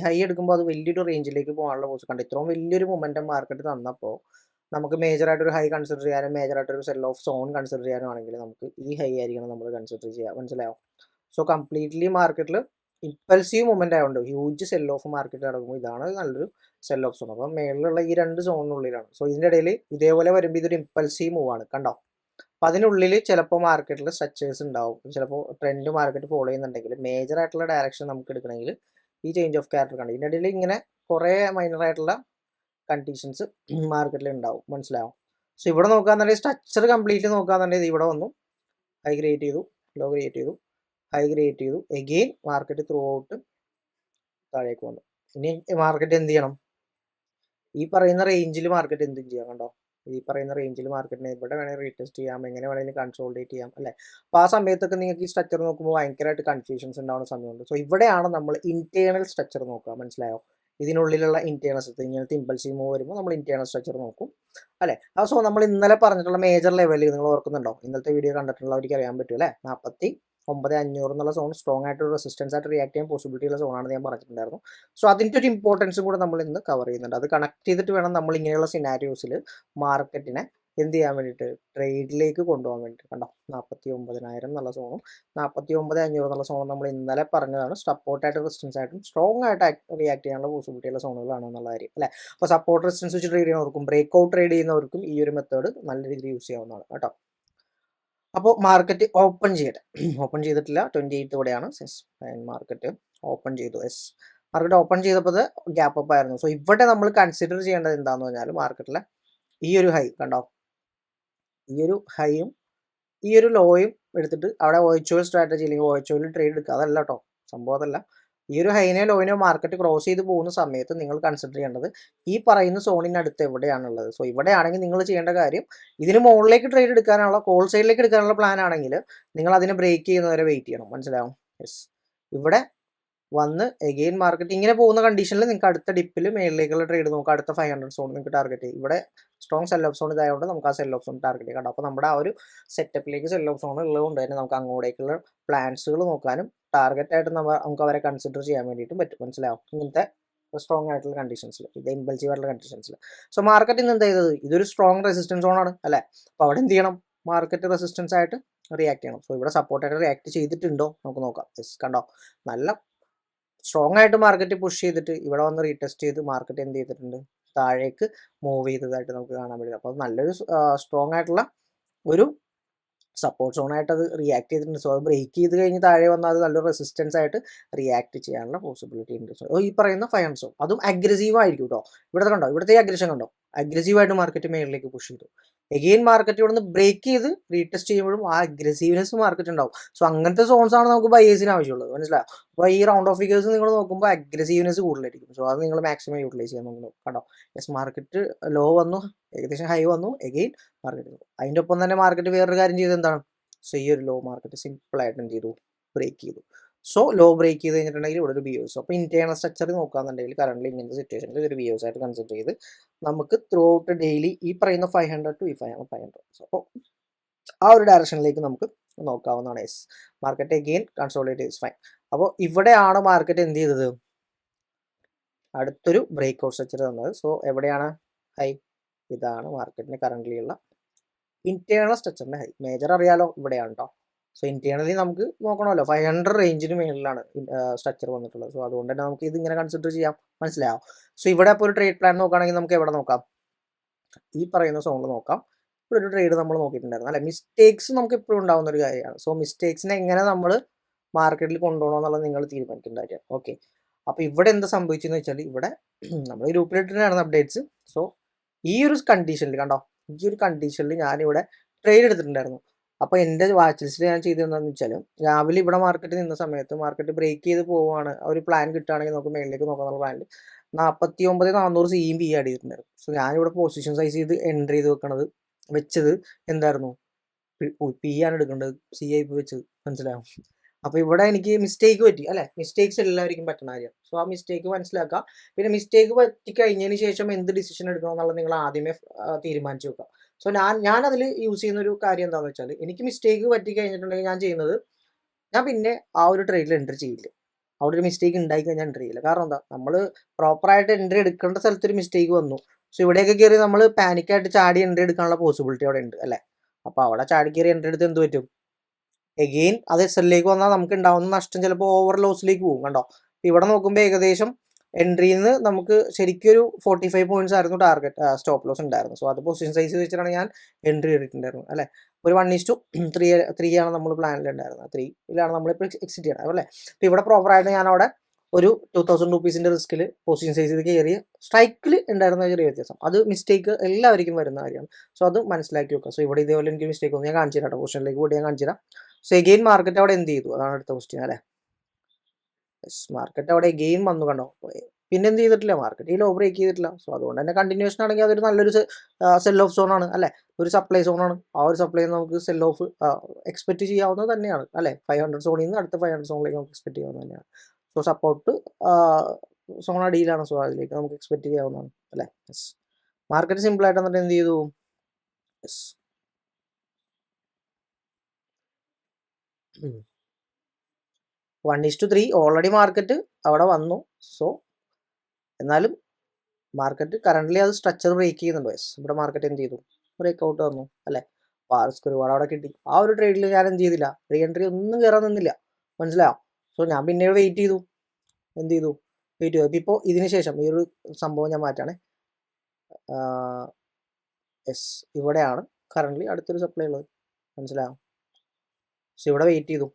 ഹൈ എടുക്കുമ്പോൾ അത് വലിയൊരു റേഞ്ചിലേക്ക് പോകാനുള്ള പോസ് കണ്ട് ഇത്രയും വലിയൊരു മൊമെന്റം മാർക്കറ്റ് തന്നപ്പോൾ നമുക്ക് മേജറായിട്ടൊരു ഹൈ കൺസിഡർ ചെയ്യാനും മേജറായിട്ടൊരു സെൽ ഓഫ് സോൺ കൺസിഡർ ചെയ്യാനും ആണെങ്കിൽ നമുക്ക് ഈ ഹൈ ആയിരിക്കണം നമ്മൾ കൺസിഡർ ചെയ്യുക. മനസ്സിലാവും? സോ കംപ്ലീറ്റ്ലി മാർക്കറ്റിൽ ഇമ്പൾസീവ് മൊമെന്റ് ആയതുകൊണ്ട് ഹ്യൂജ് സെൽ ഓഫ് മാർക്കറ്റ് നടക്കുമ്പോൾ ഇതാണ് നല്ലൊരു സെൽ ഓഫ് സോൺ. അപ്പം മേളിലുള്ള ഈ രണ്ട് സോണിനുള്ളിലാണ്. സോ ഇതിൻ്റെ ഇടയിൽ ഇതേപോലെ വരുമ്പോൾ ഇതൊരു ഇമ്പൾസീവ് മൂവ് ആണ്, കണ്ടോ? അപ്പം അതിനുള്ളിൽ ചിലപ്പോൾ മാർക്കറ്റിൽ സ്ട്രക്ചേഴ്സ് ഉണ്ടാവും. ചിലപ്പോൾ ട്രെൻഡ് മാർക്കറ്റ് ഫോളോ ചെയ്യുന്നുണ്ടെങ്കിൽ മേജർ ആയിട്ടുള്ള ഡയറക്ഷൻ നമുക്ക് എടുക്കണമെങ്കിൽ ഈ ചേഞ്ച് ഓഫ് ക്യാരക്ടർ കണ്ട് ഇതിൻ്റെ ഇടയിൽ ഇങ്ങനെ കുറേ മൈനർ ആയിട്ടുള്ള കണ്ടീഷൻസ് മാർക്കറ്റിൽ ഉണ്ടാവും. മനസ്സിലാവും? സോ ഇവിടെ നോക്കുകയാണെന്നുണ്ടെങ്കിൽ സ്ട്രക്ചർ കംപ്ലീറ്റ്ലി നോക്കുകയാണെന്നുണ്ടെങ്കിൽ ഇവിടെ വന്നു ഹൈ ക്രിയേറ്റ് ചെയ്തു, ലോ ക്രിയേറ്റ് ചെയ്തു, ഹൈ ക്രിയേറ്റ് ചെയ്തു, എഗെയിൻ മാർക്കറ്റ് ത്രൂ ഔട്ട് താഴേക്ക് വന്നു. ഇനി മാർക്കറ്റ് എന്ത് ചെയ്യണം, ഈ പറയുന്ന റേഞ്ചിൽ മാർക്കറ്റ് എന്തും ചെയ്യാം. കണ്ടോ? ഈ പറയുന്ന റേഞ്ചിൽ മാർക്കറ്റിനെ ഇവിടെ വേണമെങ്കിൽ റീടെസ്റ്റ് ചെയ്യാം, എങ്ങനെ വേണമെങ്കിലും കൺസോൾട്ടേറ്റ് ചെയ്യാം അല്ലേ. അപ്പോൾ ആ സമയത്തൊക്കെ നിങ്ങൾക്ക് ഈ സ്ട്രക്ചർ നോക്കുമ്പോൾ ഭയങ്കരമായിട്ട് കൺഫ്യൂഷൻസ് ഉണ്ടാവുന്ന സമയമുണ്ട്. സോ ഇവിടെയാണ് നമ്മൾ ഇന്റേണൽ സ്ട്രക്ചർ നോക്കുക. മനസ്സിലായോ? ഇതിനുള്ളിലുള്ള ഇന്റേണൽ സ്ട്രക്ചർ, ഇങ്ങനത്തെ ഇമ്പൾസീവ് മൂവ് വരുമ്പോൾ നമ്മൾ ഇന്റേണൽ സ്ട്രക്ചർ നോക്കും അല്ലേ. സോ നമ്മൾ ഇന്നലെ പറഞ്ഞിട്ടുള്ള മേജർ ലെവലിൽ നിങ്ങൾ ഓർക്കുന്നുണ്ടോ? ഇന്നത്തെ വീഡിയോ കണ്ടിട്ടുള്ളവർക്ക് അറിയാൻ പറ്റും അല്ലേ. 49,500 എന്നുള്ള സോൺ സ്ട്രോങ് ആയിട്ട് റെസിസ്റ്റൻസ് ആയിട്ട് റിയാക്ട് ചെയ്യാൻ പോസിബിലിറ്റി ഉള്ള സോണാണെന്ന് ഞാൻ പറഞ്ഞിട്ടുണ്ടായിരുന്നു. സോ അതിൻ്റെ ഒരു ഇമ്പോർട്ടൻസും കൂടെ നമ്മൾ ഇന്ന് കവർ ചെയ്യുന്നുണ്ട്. അത് കണക്ട് ചെയ്തിട്ട് വേണം നമ്മൾ ഇങ്ങനെയുള്ള സിനാരിയോസിൽ മാർക്കറ്റിനെ എന്ത് ചെയ്യാൻ വേണ്ടിയിട്ട്, ട്രേഡിലേക്ക് കൊണ്ടുപോകാൻ വേണ്ടിയിട്ട്. കണ്ടോ? 49,000 എന്നുള്ള സോണും 49,500 എന്നുള്ള സോണും നമ്മൾ ഇന്നലെ പറഞ്ഞതാണ് സപ്പോർട്ടായിട്ട് റെസിസ്റ്റൻസ് ആയിട്ടും സ്ട്രോങ് ആയിട്ട് റിയാക്ട് ചെയ്യാനുള്ള പോസിബിലിറ്റി ഉള്ള സോണുകളാണ് എന്നുള്ള കാര്യം അല്ലേ. അപ്പോൾ സപ്പോർട്ട് റെസിസ്റ്റൻസ് വെച്ച് ട്രേഡ് ചെയ്യുന്നവർക്കും ബ്രേക്ക് ഔട്ട് ട്രേഡ് ചെയ്യുന്നവർക്കും ഈ ഒരു മെത്തേഡ് നല്ല രീതിയിൽ യൂസ് ചെയ്യാവുന്നതാണ് കേട്ടോ. അപ്പോൾ മാർക്കറ്റ് ഓപ്പൺ ചെയ്യട്ടെ. ഓപ്പൺ ചെയ്തിട്ടില്ല, 28 കൂടെയാണ് മാർക്കറ്റ് ഓപ്പൺ ചെയ്തു. യെസ്, മാർക്കറ്റ് ഓപ്പൺ ചെയ്തപ്പോൾ ഗ്യാപ്പ് അപ്പ് ആയിരുന്നു. സോ ഇവിടെ നമ്മൾ കൺസിഡർ ചെയ്യേണ്ടത് എന്താണെന്ന് പറഞ്ഞാൽ മാർക്കറ്റിലെ ഈ ഒരു ഹൈ കണ്ടോ, ഈ ഒരു ഹൈയും ഈ ഒരു ലോയും എടുത്തിട്ട് അവിടെ ഓയിച്ചോയിൽ സ്ട്രാറ്റജി അല്ലെങ്കിൽ ഓയിച്ചോയിൽ ട്രേഡ് എടുക്കുക. അതല്ല കേട്ടോ, സംഭവം അതല്ല. ഈ ഒരു ഹൈനോ ലോയിനോ മാർക്കറ്റ് ക്രോസ് ചെയ്ത് പോകുന്ന സമയത്ത് നിങ്ങൾ കൺസിഡർ ചെയ്യേണ്ടത് ഈ പറയുന്ന സോണിനടുത്ത് എവിടെയാണുള്ളത്. സോ ഇവിടെയാണെങ്കിൽ നിങ്ങൾ ചെയ്യേണ്ട കാര്യം ഇതിന് മുകളിലേക്ക് ട്രേഡ് എടുക്കാനുള്ള, കോൾ സൈഡിലേക്ക് എടുക്കാനുള്ള പ്ലാൻ ആണെങ്കിൽ നിങ്ങൾ അതിനെ ബ്രേക്ക് ചെയ്യുന്നവരെ വെയിറ്റ് ചെയ്യണം. മനസ്സിലാവും? യെസ്, ഇവിടെ വന്ന് എഗെയിൻ മാർക്കറ്റ് ഇങ്ങനെ പോകുന്ന കണ്ടീഷനിൽ നിങ്ങൾക്ക് അടുത്ത ഡിപ്പിൽ മേളിലേക്കുള്ള ട്രേഡ് നോക്കുക. അടുത്ത 500 സോൺ നിങ്ങൾക്ക് ടാർഗറ്റ് ചെയ്യും. ഇവിടെ സ്ട്രോങ് സെൽ ഓഫ് സോൺ ഇതായതുകൊണ്ട് നമുക്ക് ആ സെൽ ഓഫ് സോൺ ടാർഗറ്റ് ചെയ്യാം. അപ്പോൾ നമ്മുടെ ആ ഒരു സെറ്റപ്പിലേക്ക് സെൽ ഓഫ് സോൺ ഉള്ളതുകൊണ്ട് തന്നെ നമുക്ക് അങ്ങോട്ടേക്കുള്ള പ്ലാൻസുകൾ നോക്കാനും ടാർഗറ്റായിട്ട് നമുക്ക് അവരെ കൺസിഡർ ചെയ്യാൻ വേണ്ടിയിട്ടും പറ്റും. മനസ്സിലാവും? ഇങ്ങനത്തെ സ്ട്രോങ് ആയിട്ടുള്ള കണ്ടീഷൻസിൽ, ഇത് ഇമ്പൾസീവ് ആയിട്ടുള്ള കണ്ടീഷൻസിൽ. സോ മാർക്കറ്റ് ഇന്ന് എന്ത് ചെയ്തത്, ഇതൊരു സ്ട്രോങ് റെസിസ്റ്റൻസ് സോൺ ആണ് അല്ലേ. അപ്പോൾ അവിടെ എന്ത് ചെയ്യണം, മാർക്കറ്റ് റെസിസ്റ്റൻസ് ആയിട്ട് റിയാക്ട് ചെയ്യണം. സോ ഇവിടെ സപ്പോർട്ടായിട്ട് റിയാക്ട് ചെയ്തിട്ടുണ്ടോ നമുക്ക് നോക്കാം. യെസ്, കണ്ടോ? നല്ല സ്ട്രോങ് ആയിട്ട് മാർക്കറ്റ് പുഷ് ചെയ്തിട്ട് ഇവിടെ വന്ന് റീടെസ്റ്റ് ചെയ്ത് മാർക്കറ്റ് എന്ത് ചെയ്തിട്ടുണ്ട്, താഴേക്ക് മൂവ് ചെയ്തതായിട്ട് നമുക്ക് കാണാൻ പറ്റും. അപ്പോൾ നല്ലൊരു സ്ട്രോങ് ആയിട്ടുള്ള ഒരു സപ്പോർട്ട് സോണായിട്ട് അത് റിയാക്ട് ചെയ്തിട്ടുണ്ട്. സോ അത് ബ്രേക്ക് ചെയ്ത് കഴിഞ്ഞ് താഴെ വന്നാൽ അത് നല്ലൊരു റെസിസ്റ്റൻസ് ആയിട്ട് റിയാക്ട് ചെയ്യാനുള്ള പോസിബിലിറ്റി ഉണ്ട്. സോ ഈ പറയുന്ന 500 സോൺ അതും അഗ്രസീവ് ആയിരിക്കും കേട്ടോ. ഇവിടുത്തെ കണ്ടോ, ഇവിടുത്തെ അഗ്രഷൻ കണ്ടോ, അഗ്രസീവായിട്ട് മാർക്കറ്റ് മേളിലേക്ക് പുഷ് ചെയ്തു. എഗെയിൻ മാർക്കറ്റ് ഇവിടെ നിന്ന് ബ്രേക്ക് ചെയ്ത് റീടെസ്റ്റ് ചെയ്യുമ്പോഴും ആ അഗ്രസീവ്നെസ് മാർക്കറ്റ് ഉണ്ടാവും. സോ അങ്ങനത്തെ സോൺസ് ആണ് നമുക്ക് ബയേഴ്സിന് ആവശ്യമുള്ളത്. മനസ്സിലായോ? അപ്പോൾ ഈ റൗണ്ട് ഓഫ് ഫിഗേഴ്സ് നിങ്ങൾ നോക്കുമ്പോൾ അഗ്രസീവ്നെസ് കൂടുതലായിരിക്കും. സോ അത് നിങ്ങൾ മാക്സിമം യൂട്ടിലൈസ് ചെയ്യാൻ നോക്കുന്നു. കണ്ടോ? യെസ്, മാർക്കറ്റ് ലോ വന്നു, ഏകദേശം ഹൈ വന്നു, എഗെയിൻ മാർക്കറ്റ്. അതിൻ്റെ ഒപ്പം തന്നെ മാർക്കറ്റ് വേറൊരു കാര്യം ചെയ്ത് എന്താണ്, സോ ഈ ഒരു ലോ മാർക്കറ്റ് സിമ്പിളായിട്ട് എന്ത് ചെയ്തു, ബ്രേക്ക് ചെയ്തു. സോ ലോ ബ്രേക്ക് ചെയ്ത് കഴിഞ്ഞിട്ടുണ്ടെങ്കിൽ ഇവിടെ ഒരു ബിയോസ്. അപ്പോൾ ഇന്റേണൽ സ്ട്രക്ചർ നോക്കുകയാണെന്നുണ്ടെങ്കിൽ കറന്റ് ഇങ്ങനത്തെ സിറ്റുവേഷനിൽ ഇതൊരു ബിയോസ് ആയിട്ട് കൺസിഡർ ചെയ്ത് നമുക്ക് ത്രൂ ഔട്ട് ഡെയിലി ഈ പറയുന്ന 500 to 500. അപ്പോൾ ആ ഒരു ഡയറക്ഷനിലേക്ക് നമുക്ക് നോക്കാവുന്നതാണ്. Yes, market again consolidate is fine. അപ്പോൾ ഇവിടെയാണ് മാർക്കറ്റ് എന്ത് ചെയ്തത്, അടുത്തൊരു ബ്രേക്ക് ഔട്ട് സ്ട്രക്ചർ തന്നത്. സോ എവിടെയാണ് ഹൈ, ഇതാണ് മാർക്കറ്റിന് കറന്റ്ലി ഉള്ള ഇന്റേണൽ സ്ട്രക്ചറിന്റെ ഹൈ. മേജർ അറിയാലോ, ഇവിടെയാണ് കേട്ടോ. സോ ഇന്റേണലി നമുക്ക് നോക്കണമല്ലോ 500 റേഞ്ചിന് മേളിലാണ് സ്ട്രക്ചർ വന്നിട്ടുള്ളത്. സോ അതുകൊണ്ട് തന്നെ നമുക്ക് ഇത് ഇങ്ങനെ കൺസിഡർ ചെയ്യാം. മനസ്സിലാവും. സോ ഇവിടെ അപ്പോൾ ഒരു ട്രേഡ് പ്ലാൻ നോക്കുകയാണെങ്കിൽ നമുക്ക് എവിടെ നോക്കാം? ഈ പറയുന്ന സോണിൽ നോക്കാം. ഇവിടെ ഒരു ട്രേഡ് നമ്മൾ നോക്കിയിട്ടുണ്ടായിരുന്നു അല്ലെ. മിസ്റ്റേക്സ് നമുക്ക് എപ്പോഴും ഉണ്ടാവുന്ന ഒരു കാര്യമാണ്. സോ മിസ്റ്റേക്സിനെ എങ്ങനെ നമ്മൾ മാർക്കറ്റിൽ കൊണ്ടുപോകണം എന്നുള്ളത് നിങ്ങൾ തീരുമാനിക്കേണ്ട കാര്യമാണ്. ഓക്കെ, അപ്പോൾ ഇവിടെ എന്താ സംഭവിച്ചെന്ന് വെച്ചാൽ ഇവിടെ നമ്മൾ ഗ്രൂപ്പിലിട്ടാണ് അപ്ഡേറ്റ്സ്. സോ ഈ ഒരു കണ്ടീഷനിൽ കണ്ടോ, ഈ ഒരു കണ്ടീഷനിൽ ഞാനിവിടെ ട്രേഡ് എടുത്തിട്ടുണ്ടായിരുന്നു. അപ്പോൾ എൻ്റെ വാച്ച് ലിസ്റ്റിൽ ഞാൻ ചെയ്തതെന്താണെന്ന് വെച്ചാൽ രാവിലെ ഇവിടെ മാർക്കറ്റ് നിന്ന സമയത്ത് മാർക്കറ്റ് ബ്രേക്ക് ചെയ്ത് പോവുകയാണ്, ഒരു പ്ലാൻ കിട്ടുകയാണെങ്കിൽ നമുക്ക് മേളിലേക്ക് നോക്കാനുള്ള പ്ലാനിൽ 49,400 സിയും പി ആഡ് ചെയ്തിട്ടുണ്ടായിരുന്നു. സോ ഞാനിവിടെ പൊസിഷൻ സൈസ് ചെയ്ത് എൻട്രി ചെയ്ത് വെച്ചത് എന്തായിരുന്നു? പി ആണ് എടുക്കേണ്ടത്, സി ആയി വെച്ചത്. മനസ്സിലാവും. അപ്പോൾ ഇവിടെ എനിക്ക് മിസ്റ്റേക്ക് പറ്റി അല്ലെ. മിസ്റ്റേക്സ് എല്ലാവർക്കും പറ്റുന്ന കാര്യമാണ്. സോ ആ മിസ്റ്റേക്ക് മനസ്സിലാക്കുക. പിന്നെ മിസ്റ്റേക്ക് പറ്റി കഴിഞ്ഞതിന് ശേഷം എന്ത് ഡിസിഷൻ എടുക്കണം എന്നുള്ളത് നിങ്ങൾ ആദ്യമേ തീരുമാനിച്ചു വെക്കുക. സോ ഞാൻ അതിൽ യൂസ് ചെയ്യുന്ന ഒരു കാര്യം എന്താണെന്ന് വെച്ചാൽ എനിക്ക് മിസ്റ്റേക്ക് പറ്റി കഴിഞ്ഞിട്ടുണ്ടെങ്കിൽ ഞാൻ ചെയ്യുന്നത്, ഞാൻ പിന്നെ ആ ഒരു ട്രേഡിൽ എൻട്രി ചെയ്യില്ല. അവിടെ ഒരു മിസ്റ്റേക്ക് ഉണ്ടായി കഴിഞ്ഞാൽ എൻട്രി ചെയ്യില്ല. കാരണം എന്താ, നമ്മൾ പ്രോപ്പറായിട്ട് എൻട്രി എടുക്കേണ്ട സ്ഥലത്ത് ഒരു മിസ്റ്റേക്ക് വന്നു. സോ ഇവിടെയൊക്കെ കയറി നമ്മൾ പാനിക്കായിട്ട് ചാടി എൻട്രി എടുക്കാനുള്ള പോസിബിലിറ്റി അവിടെ ഉണ്ട് അല്ലേ. അപ്പോൾ അവിടെ ചാടി കയറി എൻട്രി എടുത്ത് എന്ത് പറ്റും? എഗെയിൻ അത് എസ് എല്ലിലേക്ക് വന്നാൽ നമുക്ക് ഉണ്ടാവുന്ന നഷ്ടം ചിലപ്പോൾ ഓവർ ലോസിലേക്ക് പോകും. കണ്ടോ, ഇവിടെ നോക്കുമ്പോൾ ഏകദേശം എൻട്രിയിൽ നിന്ന് നമുക്ക് ശരിക്കും ഒരു 45 പോയിന്റ്സ് ആയിരുന്നു ടാർഗറ്റ്, സ്റ്റോപ്പ് ലോസ് ഉണ്ടായിരുന്നു. സോ അത് പൊസിഷൻ സൈസ് വെച്ചിട്ടാണ് ഞാൻ എൻട്രി ചെയ്തിട്ടുണ്ടായിരുന്നത് അല്ലേ. ഒരു 1:3 ആണ് നമ്മൾ പ്ലാനിലുണ്ടായിരുന്നത്. 3 നമ്മളിപ്പോൾ എക്സിറ്റ് ചെയ്യണം അല്ലേ. അപ്പോൾ ഇവിടെ പ്രോപ്പറായിട്ട് ഞാൻ അവിടെ ഒരു 2000 റുപ്പീസിൻ്റെ റിസ്കിൽ പൊസിഷൻ സൈസിൽ കയറി സ്ട്രൈക്കിൽ ഉണ്ടായിരുന്ന ചെറിയ വ്യത്യാസം, അത് മിസ്റ്റേക്ക് എല്ലാവർക്കും വരുന്ന കാര്യമാണ്. സോ അത് മനസ്സിലാക്കി വെക്കുക. സോ ഇവിടെ ഇതേപോലെ എനിക്ക് മിസ്റ്റേക്ക് വന്നു, ഞാൻ കാണിച്ചു തരാം. പൊസിഷനിലേക്ക് കൂടി ഞാൻ കാണിച്ചു തരാം. സോ എഗെയിൻ മാർക്കറ്റ് അവിടെ എന്ത് ചെയ്തു, അതാണ് അടുത്ത ക്വസ്റ്റ്യൻ അല്ലേ. മാർക്കറ്റ് അവിടെ എഗെയിൻ വന്നു, കണ്ടോ. പിന്നെ എന്ത് ചെയ്തിട്ടില്ല, മാർക്കറ്റ് ഈ ലോ ബ്രേക്ക് ചെയ്തിട്ടില്ല. സോ അതുകൊണ്ട് തന്നെ കണ്ടിന്യൂഷൻ ആണെങ്കിൽ അതൊരു നല്ലൊരു സെൽ ഓഫ് സോൺ ആണ് അല്ലേ, ഒരു സപ്ലൈ സോണാണ്. ആ ഒരു സപ്ലൈ നമുക്ക് സെൽ ഓഫ് എക്സ്പെക്ട് ചെയ്യാവുന്നത് തന്നെയാണ് അല്ലേ. 500 സോണിൽ നിന്ന് അടുത്ത 500 സോണിലേക്ക് നമുക്ക് എക്സ്പെക്ട് ചെയ്യാവുന്നത് തന്നെയാണ്. സോ സപ്പോർട്ട് സോൺ അടിയിലാണ്. സോ അതിലേക്ക് നമുക്ക് എക്സ്പെക്ട് ചെയ്യാവുന്നതാണ് അല്ലേ. മാർക്കറ്റ് സിമ്പിൾ ആയിട്ട് എന്നിട്ട് എന്ത് ചെയ്തു, 1:3 ഓൾറെഡി മാർക്കറ്റ് അവിടെ വന്നു. സോ എന്നാലും മാർക്കറ്റ് കറന്റ്ലി അത് സ്ട്രക്ചർ ബ്രേക്ക് ചെയ്യുന്നുണ്ട്. ഇവിടെ മാർക്കറ്റ് എന്ത് ചെയ്തു, ബ്രേക്ക് ഔട്ട് വന്നു അല്ലേ. പാർസ്ക്ക് ഒരുപാട് അവിടെ കിട്ടി. ആ ഒരു ട്രേഡിൽ ഞാൻ എന്ത് ചെയ്തില്ല, റീ എൻട്രി ഒന്നും കയറാൻ നിന്നില്ല. മനസ്സിലാവും. സോ ഞാൻ പിന്നീട് വെയിറ്റ് ചെയ്തു, എന്ത് ചെയ്തു, വെയിറ്റ് ചെയ്തു. ഇപ്പോൾ ഇതിന് ശേഷം ഈ ഒരു സംഭവം ഞാൻ മാറ്റാണ്. ഇവിടെയാണ് കറന്റ്ലി അടുത്തൊരു സപ്ലൈ ഉള്ളത്. മനസ്സിലാവും. സോ ഇവിടെ വെയിറ്റ് ചെയ്തു.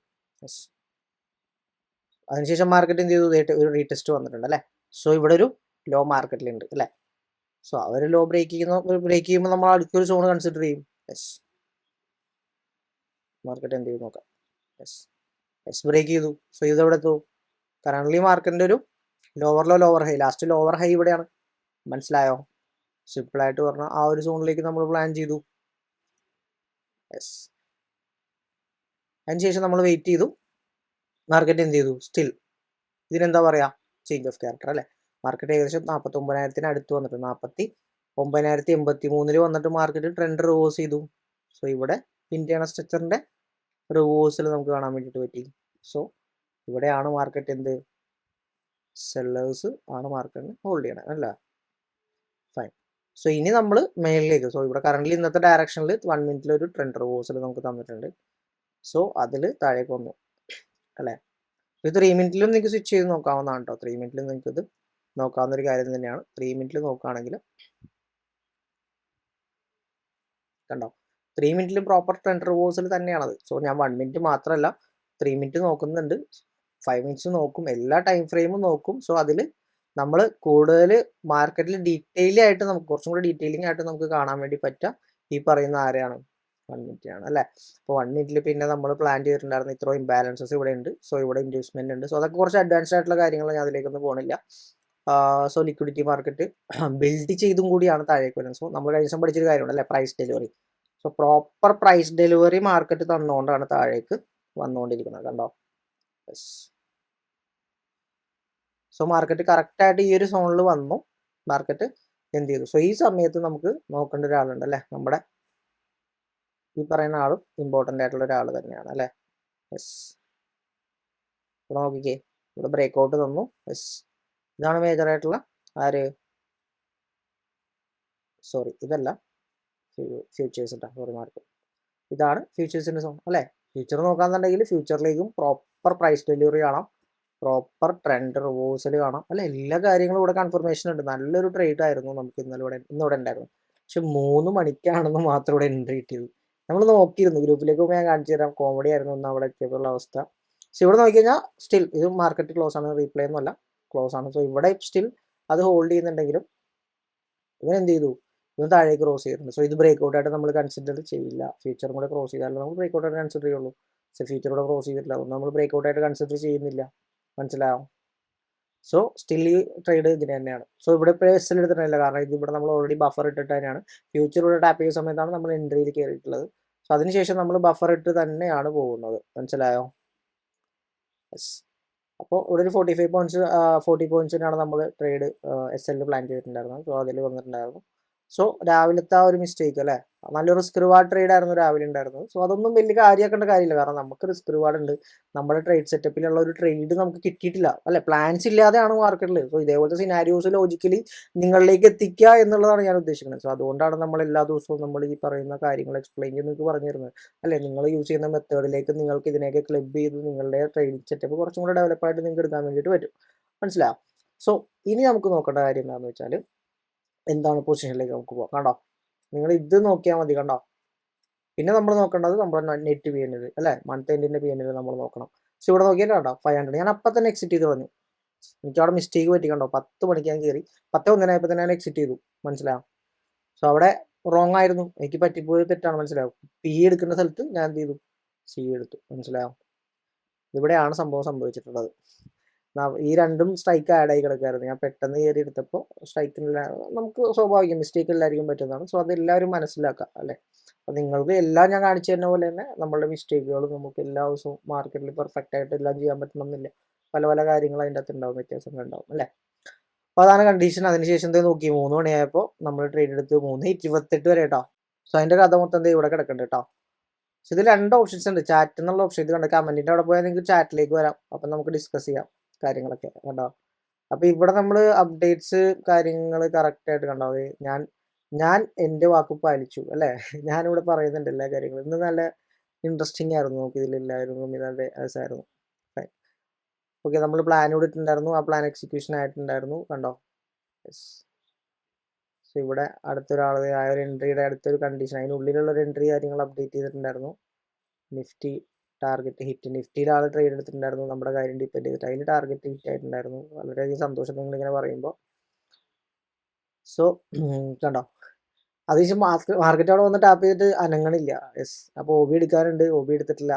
അതിനുശേഷം മാർക്കറ്റ് എന്ത് ചെയ്തു, ഒരു റീടെസ്റ്റ് വന്നിട്ടുണ്ട് അല്ലേ. സോ ഇവിടെ ഒരു ലോ മാർക്കറ്റിലുണ്ട് അല്ലേ. സോ അവർ ലോ ബ്രേക്ക് ചെയ്യുമ്പോൾ നമ്മൾ അടുത്തൊരു സോൺ കൺസിഡർ ചെയ്യും. മാർക്കറ്റ് എന്ത് ചെയ്തു നോക്കാം. ബ്രേക്ക് ചെയ്തു. സോ ഇതെവിടെ എത്തു, കറന്റ്ലി മാർക്കറ്റിന്റെ ഒരു lower high, last lower high ഇവിടെയാണ്. മനസ്സിലായോ. സിമ്പിളായിട്ട് പറഞ്ഞാൽ ആ ഒരു സോണിലേക്ക് നമ്മൾ പ്ലാൻ ചെയ്തു. അതിനുശേഷം നമ്മൾ വെയിറ്റ് ചെയ്തു. മാർക്കറ്റ് എന്ത് ചെയ്തു, സ്റ്റിൽ ഇതിനെന്താ പറയാ, ചേഞ്ച് ഓഫ് ക്യാരക്ടർ അല്ലേ. മാർക്കറ്റ് ഏകദേശം 49,000 അടുത്ത് വന്നിട്ട് 49,083 വന്നിട്ട് മാർക്കറ്റ് ട്രെൻഡ് റിവേഴ്സ് ചെയ്തു. സോ ഇവിടെ ഇന്ത്യൻ സ്ട്രക്ചറിന്റെ റിവേഴ്സൽ നമുക്ക് കാണാൻ വേണ്ടിയിട്ട് പറ്റി. സോ ഇവിടെയാണ് മാർക്കറ്റ് എന്ത്, സെല്ലേഴ്സ് ആണ് മാർക്കറ്റിന് ഹോൾഡ് ചെയ്യണം അല്ല. ഫൈൻ. സോ ഇനി നമ്മൾ മേളിലേക്ക്, സോ ഇവിടെ കറന്റ് ഇന്നത്തെ ഡയറക്ഷനിൽ 1 മിനിറ്റിൽ ഒരു ട്രെൻഡ് റിവേഴ്സൽ നമുക്ക് തന്നിട്ടുണ്ട്. സോ അതിൽ താഴേക്ക് വന്നു അല്ലേ. ഇത് 3 മിനിറ്റിലും നിങ്ങൾക്ക് സ്വിച്ച് ചെയ്ത് നോക്കാവുന്നതാണ് കേട്ടോ. 3 മിനിറ്റിലും നിങ്ങൾക്ക് ഇത് നോക്കാവുന്ന ഒരു കാര്യം തന്നെയാണ്. 3 മിനിറ്റിൽ നോക്കുകയാണെങ്കിൽ കണ്ടോ, 3 മിനിറ്റിലും പ്രോപ്പർ ട്രെൻഡ് റിവേഴ്സൽ തന്നെയാണത്. സോ ഞാൻ 1 മിനിറ്റ് മാത്രമല്ല 3 മിനിറ്റ് നോക്കുന്നുണ്ട്, 5 മിനിറ്റ്സ് നോക്കും, എല്ലാ ടൈം ഫ്രെയിമും നോക്കും. സോ അതിൽ നമ്മൾ കൂടുതൽ മാർക്കറ്റിൽ ഡീറ്റെയിലായിട്ട് നമുക്ക് കുറച്ചും കൂടി ഡീറ്റെയിലിംഗ് ആയിട്ട് നമുക്ക് കാണാൻ വേണ്ടി പറ്റുക ഈ പറയുന്ന ആരെയാണ്, 1 മിനിറ്റ് ആണ് അല്ലേ. അപ്പോൾ 1 മിനിറ്റിൽ പിന്നെ നമ്മൾ പ്ലാൻ ചെയ്തിട്ടുണ്ടായിരുന്ന ഇത്ര ഇംബാലൻസസ് ഇവിടെ ഉണ്ട്. സോ ഇവിടെ ഇൻവെസ്റ്റ്മെന്റ് ഉണ്ട്. സോ അതൊക്കെ കുറച്ച് അഡ്വാൻസ്ഡ് ആയിട്ടുള്ള കാര്യങ്ങൾ, ഞാൻ അതിലേക്കൊന്നും പോകണില്ല. സോ ലിക്വിഡിറ്റി മാർക്കറ്റ് ബിൽഡ് ചെയ്തും കൂടിയാണ് താഴേക്ക് വരുന്നത്. സോ നമ്മൾ കഴിഞ്ഞ ദിവസം പഠിച്ചൊരു കാര്യമുണ്ട് അല്ലേ, price delivery. So proper price delivery market തന്നുകൊണ്ടാണ് താഴേക്ക് വന്നുകൊണ്ടിരിക്കുന്നത്. കണ്ടോ. സോ മാർക്കറ്റ് കറക്റ്റായിട്ട് ഈ ഒരു സോണിൽ വന്നു. മാർക്കറ്റ് എന്ത് ചെയ്തു. സോ ഈ സമയത്ത് നമുക്ക് നോക്കേണ്ട ഒരാളുണ്ട് അല്ലേ, നമ്മുടെ ഈ പറയുന്ന ആളും ഇമ്പോർട്ടൻ്റ് ആയിട്ടുള്ള ഒരാൾ തന്നെയാണ് അല്ലേ. ഇവിടെ നോക്കിക്കേ, ഇവിടെ ബ്രേക്ക് ഔട്ട് തന്നു. ഇതാണ് മേജർ ആയിട്ടുള്ള ആര്, സോറി ഇതല്ല ഫ്യൂച്ചേഴ്സ് ഉണ്ടാ, സോറി മാർക്ക്, ഇതാണ് ഫ്യൂച്ചേഴ്സിന്റെ സോൺ അല്ലേ. ഫ്യൂച്ചർ നോക്കാന്നുണ്ടെങ്കിൽ ഫ്യൂച്ചറിലേക്കും പ്രോപ്പർ പ്രൈസ് ഡെലിവറി കാണാം, പ്രോപ്പർ ട്രെൻഡ് റിവേഴ്സൽ കാണാം, അല്ല എല്ലാ കാര്യങ്ങളും ഇവിടെ കൺഫർമേഷൻ ഉണ്ട്. നല്ലൊരു ട്രേഡ് ആയിരുന്നു നമുക്ക് ഇന്നിവിടെ ഉണ്ടായിരുന്നു. പക്ഷെ 3 മണിക്കാണെന്ന് മാത്രം ഇവിടെ എൻട്രി കിട്ടിയത്. നമ്മൾ നോക്കിയിരുന്നു, ഗ്രൂപ്പിലേക്ക് ഞാൻ കാണിച്ചു തരാം, കോമഡി ആയിരുന്നു ഒന്ന് അവിടെ എത്തിയപ്പോഴുള്ള അവസ്ഥ. പക്ഷെ ഇവിടെ നോക്കി കഴിഞ്ഞാൽ സ്റ്റിൽ ഇത് മാർക്കറ്റ് ക്ലോസ് ആണ്, റീപ്ലേ ഒന്നുമല്ല, ക്ലോസ് ആണ്. സോ ഇവിടെ സ്റ്റിൽ അത് ഹോൾഡ് ചെയ്യുന്നുണ്ടെങ്കിലും ഇവൻ എന്ത് ചെയ്തു, ഇവൻ താഴേക്ക് ക്രോസ് ചെയ്തിട്ടുണ്ട്. സോ ഇത് ബ്രേക്ക് ഔട്ട് ആയിട്ട് നമ്മൾ കൺസിഡർ ചെയ്യില്ല. ഫ്യൂച്ചറും കൂടെ ക്രോസ് ചെയ്താലേ നമ്മൾ ബ്രേക്ക് ഔട്ട് ആയിട്ട് കൺസിഡർ ചെയ്യുള്ളൂ. സോ ഫ്യൂച്ചർ കൂടെ ക്രോസ് ചെയ്തിട്ടില്ല, അതുകൊണ്ട് നമ്മൾ ബ്രേക്ക് ഔട്ട് ആയിട്ട് കൺസിഡർ ചെയ്യുന്നില്ല. മനസ്സിലാവും? സോ സ്റ്റിൽ ഈ ട്രേഡ് ഇതിന് തന്നെയാണ്. സോ ഇവിടെ ഇപ്പോൾ എസ് എൽ എടുത്തിട്ടില്ല, കാരണം ഇത് ഇവിടെ നമ്മൾ ഓൾറെഡി ബഫർ ഇട്ടിട്ട് തന്നെയാണ്. ഫ്യൂച്ചർ ഇവിടെ ടാപ്പ് ചെയ്യുന്ന സമയത്താണ് നമ്മൾ എൻട്രിയിൽ കയറിയിട്ടുള്ളത്. സോ അതിനുശേഷം നമ്മൾ ബഫർ ഇട്ട് തന്നെയാണ് പോകുന്നത്. മനസ്സിലായോ? യെസ്. അപ്പോൾ ഇവിടെ ഒരു 40 പോയിന്റ്സിനാണ് നമ്മൾ ട്രേഡ് എസ് എല്ലിൽ പ്ലാൻ ചെയ്തിട്ടുണ്ടായിരുന്നത്. സോ അതിൽ വന്നിട്ടുണ്ടായിരുന്നു. സോ രാവിലത്തെ ആ ഒരു മിസ്റ്റേക്ക് അല്ലേ, നല്ലൊരു റിസ്ക് റിവാർഡ് ട്രേഡ് ആയിരുന്നു രാവിലെ ഉണ്ടായിരുന്നത്. സോ അതൊന്നും വലിയ കാര്യമാക്കേണ്ട കാര്യമില്ല, കാരണം നമുക്ക് റിസ്ക് റിവാർഡ് ഉണ്ട്. നമ്മുടെ ട്രേഡ് സെറ്റപ്പിലുള്ള ഒരു ട്രേഡ് നമുക്ക് കിട്ടിയിട്ടില്ല അല്ലെ, പ്ലാൻസ് ഇല്ലാതെയാണ് മാർക്കറ്റിൽ. സോ ഇതേപോലത്തെ സിനാരിയോസ് ലോജിക്കലി നിങ്ങളിലേക്ക് എത്തിക്കുക എന്നുള്ളതാണ് ഞാൻ ഉദ്ദേശിക്കുന്നത്. സോ അതുകൊണ്ടാണ് നമ്മൾ എല്ലാ ദിവസവും നമ്മൾ ഈ പറയുന്ന കാര്യങ്ങൾ എക്സ്പ്ലെയിൻ ചെയ്ത് നിങ്ങൾക്ക് പറഞ്ഞു തരുന്നത് അല്ലെ. നിങ്ങൾ യൂസ് ചെയ്യുന്ന മെത്തേഡിലേക്ക് നിങ്ങൾക്ക് ഇതിനെയൊക്കെ ക്ലബ് ചെയ്ത് നിങ്ങളുടെ ട്രേഡിംഗ് സെറ്റപ്പ് കുറച്ചും കൂടെ ഡെവലപ്പായിട്ട് നിങ്ങൾക്ക് എടുക്കാൻ വേണ്ടിയിട്ട് പറ്റും. മനസ്സിലാവും? സോ ഇനി നമുക്ക് നോക്കേണ്ട കാര്യം എന്താണെന്ന് വെച്ചാൽ, എന്താണ് പൊസിഷനിലേക്ക് നമുക്ക് പോകാം. കണ്ടോ, നിങ്ങൾ ഇത് നോക്കിയാൽ മതി. കണ്ടോ, പിന്നെ നമ്മൾ നോക്കേണ്ടത് നമ്മുടെ നെറ്റ് പി എൻ എൽ അല്ലേ, മന്ത് എൻഡിന്റെ പി എൻ എൽ നമ്മൾ നോക്കണം. സോ ഇവിടെ നോക്കിയാൽ കണ്ടോ 500, ഞാൻ അപ്പം തന്നെ എക്സിറ്റ് ചെയ്ത് പറഞ്ഞു. എനിക്ക് അവിടെ മിസ്റ്റേക്ക് പറ്റി. കണ്ടോ, 10 മണിക്ക് ഞാൻ കയറി, 10:01 തന്നെ ഞാൻ എക്സിറ്റ് ചെയ്തു. മനസ്സിലാവും? സോ അവിടെ റോങ് ആയിരുന്നു, എനിക്ക് പറ്റിപ്പോയത് തെറ്റാണ്. മനസ്സിലാവും? പി എടുക്കുന്ന സ്ഥലത്ത് ഞാൻ എന്ത് ചെയ്തു, സി എടുത്തു. മനസ്സിലാവും? ഇവിടെയാണ് സംഭവം സംഭവിച്ചിട്ടുള്ളത്. ഈ രണ്ടും സ്ട്രൈക്ക് ആഡ് ആയി കിടക്കായിരുന്നു. ഞാൻ പെട്ടെന്ന് കയറി എടുത്തപ്പോൾ സ്ട്രൈക്കിന് നമുക്ക് സ്വാഭാവികം മിസ്റ്റേക്ക് എല്ലാവർക്കും പറ്റുന്നതാണ്. സോ അതെല്ലാവരും മനസ്സിലാക്കുക അല്ലേ. അപ്പോൾ നിങ്ങൾക്ക് എല്ലാം ഞാൻ കാണിച്ചു തരുന്ന പോലെ തന്നെ നമ്മളുടെ മിസ്റ്റേക്കുകളും നമുക്ക് എല്ലാ ദിവസവും മാർക്കറ്റിൽ പെർഫെക്റ്റ് ആയിട്ട് എല്ലാം ചെയ്യാൻ പറ്റണമെന്നില്ല. പല പല കാര്യങ്ങൾ അതിൻ്റെ അകത്ത് ഉണ്ടാവും, വ്യത്യാസങ്ങൾ ഉണ്ടാവും അല്ലേ. അപ്പോൾ അതാണ് കണ്ടീഷൻ. അതിനുശേഷം എന്താ നോക്കി, 3 മണിയായപ്പോൾ നമ്മൾ ട്രേഡ് എടുത്ത് 3:28 വരെ കേട്ടോ. സോ അതിൻ്റെ കഥ മൊത്തം എന്താ ഇവിടെ കിടക്കുന്നുണ്ട് കേട്ടോ. സോ ഇതിൽ 2 ഓപ്ഷൻസ് ഉണ്ട്, ചാറ്റ് എന്നുള്ള ഓപ്ഷൻ. ഇത് കണ്ട കമന്റിന്റെ അവിടെ പോയാൽ നിങ്ങൾക്ക് ചാറ്റിലേക്ക് വരാം, അപ്പം നമുക്ക് ഡിസ്കസ് ചെയ്യാം കാര്യങ്ങളൊക്കെ. കണ്ടോ, അപ്പൊ ഇവിടെ നമ്മൾ അപ്ഡേറ്റ്സ് കാര്യങ്ങൾ കറക്റ്റ് ആയിട്ട് കണ്ടോ. ഞാൻ ഞാൻ എൻ്റെ വാക്ക് പാലിച്ചു അല്ലേ. ഞാനിവിടെ പറയുന്നുണ്ട് എല്ലാ കാര്യങ്ങളും. ഇന്ന് നല്ല ഇൻട്രസ്റ്റിംഗ് ആയിരുന്നു, നമുക്ക് ഇതിലെല്ലാവരും നല്ല രസമായിരുന്നു. ഓക്കെ, നമ്മൾ പ്ലാൻ ഇട്ടിട്ടുണ്ടായിരുന്നു, ആ പ്ലാൻ എക്സിക്യൂഷൻ ആയിട്ടുണ്ടായിരുന്നു. കണ്ടോ, യെസ്. സോ ഇവിടെ അടുത്തൊരാൾ ആ ഒരു എൻട്രിയുടെ അടുത്തൊരു കണ്ടീഷൻ, അതിനുള്ളിലുള്ള ഒരു എൻട്രി കാര്യങ്ങൾ അപ്ഡേറ്റ് ചെയ്തിട്ടുണ്ടായിരുന്നു. നിഫ്റ്റി ടാർഗറ്റ് ഹിറ്റ്, നിഫ്റ്റിയിൽ ആൾ ട്രേഡ് എടുത്തിട്ടുണ്ടായിരുന്നു, നമ്മുടെ കാര്യം ഡിപ്പെൻഡ് ചെയ്തിട്ട് അതിൽ ടാർഗറ്റ് ഹിറ്റ് ആയിട്ടുണ്ടായിരുന്നു. വളരെയധികം സന്തോഷം നിങ്ങളിങ്ങനെ പറയുമ്പോൾ. സോ കണ്ടോ, അതിനുശേഷം മാർക്കറ്റ് അവിടെ വന്ന് ടാപ്പ് ചെയ്തിട്ട് അനങ്ങണില്ല. യെസ്. അപ്പോൾ ഒ ബി എടുക്കാനുണ്ട്, ഒ ബി എടുത്തിട്ടില്ല,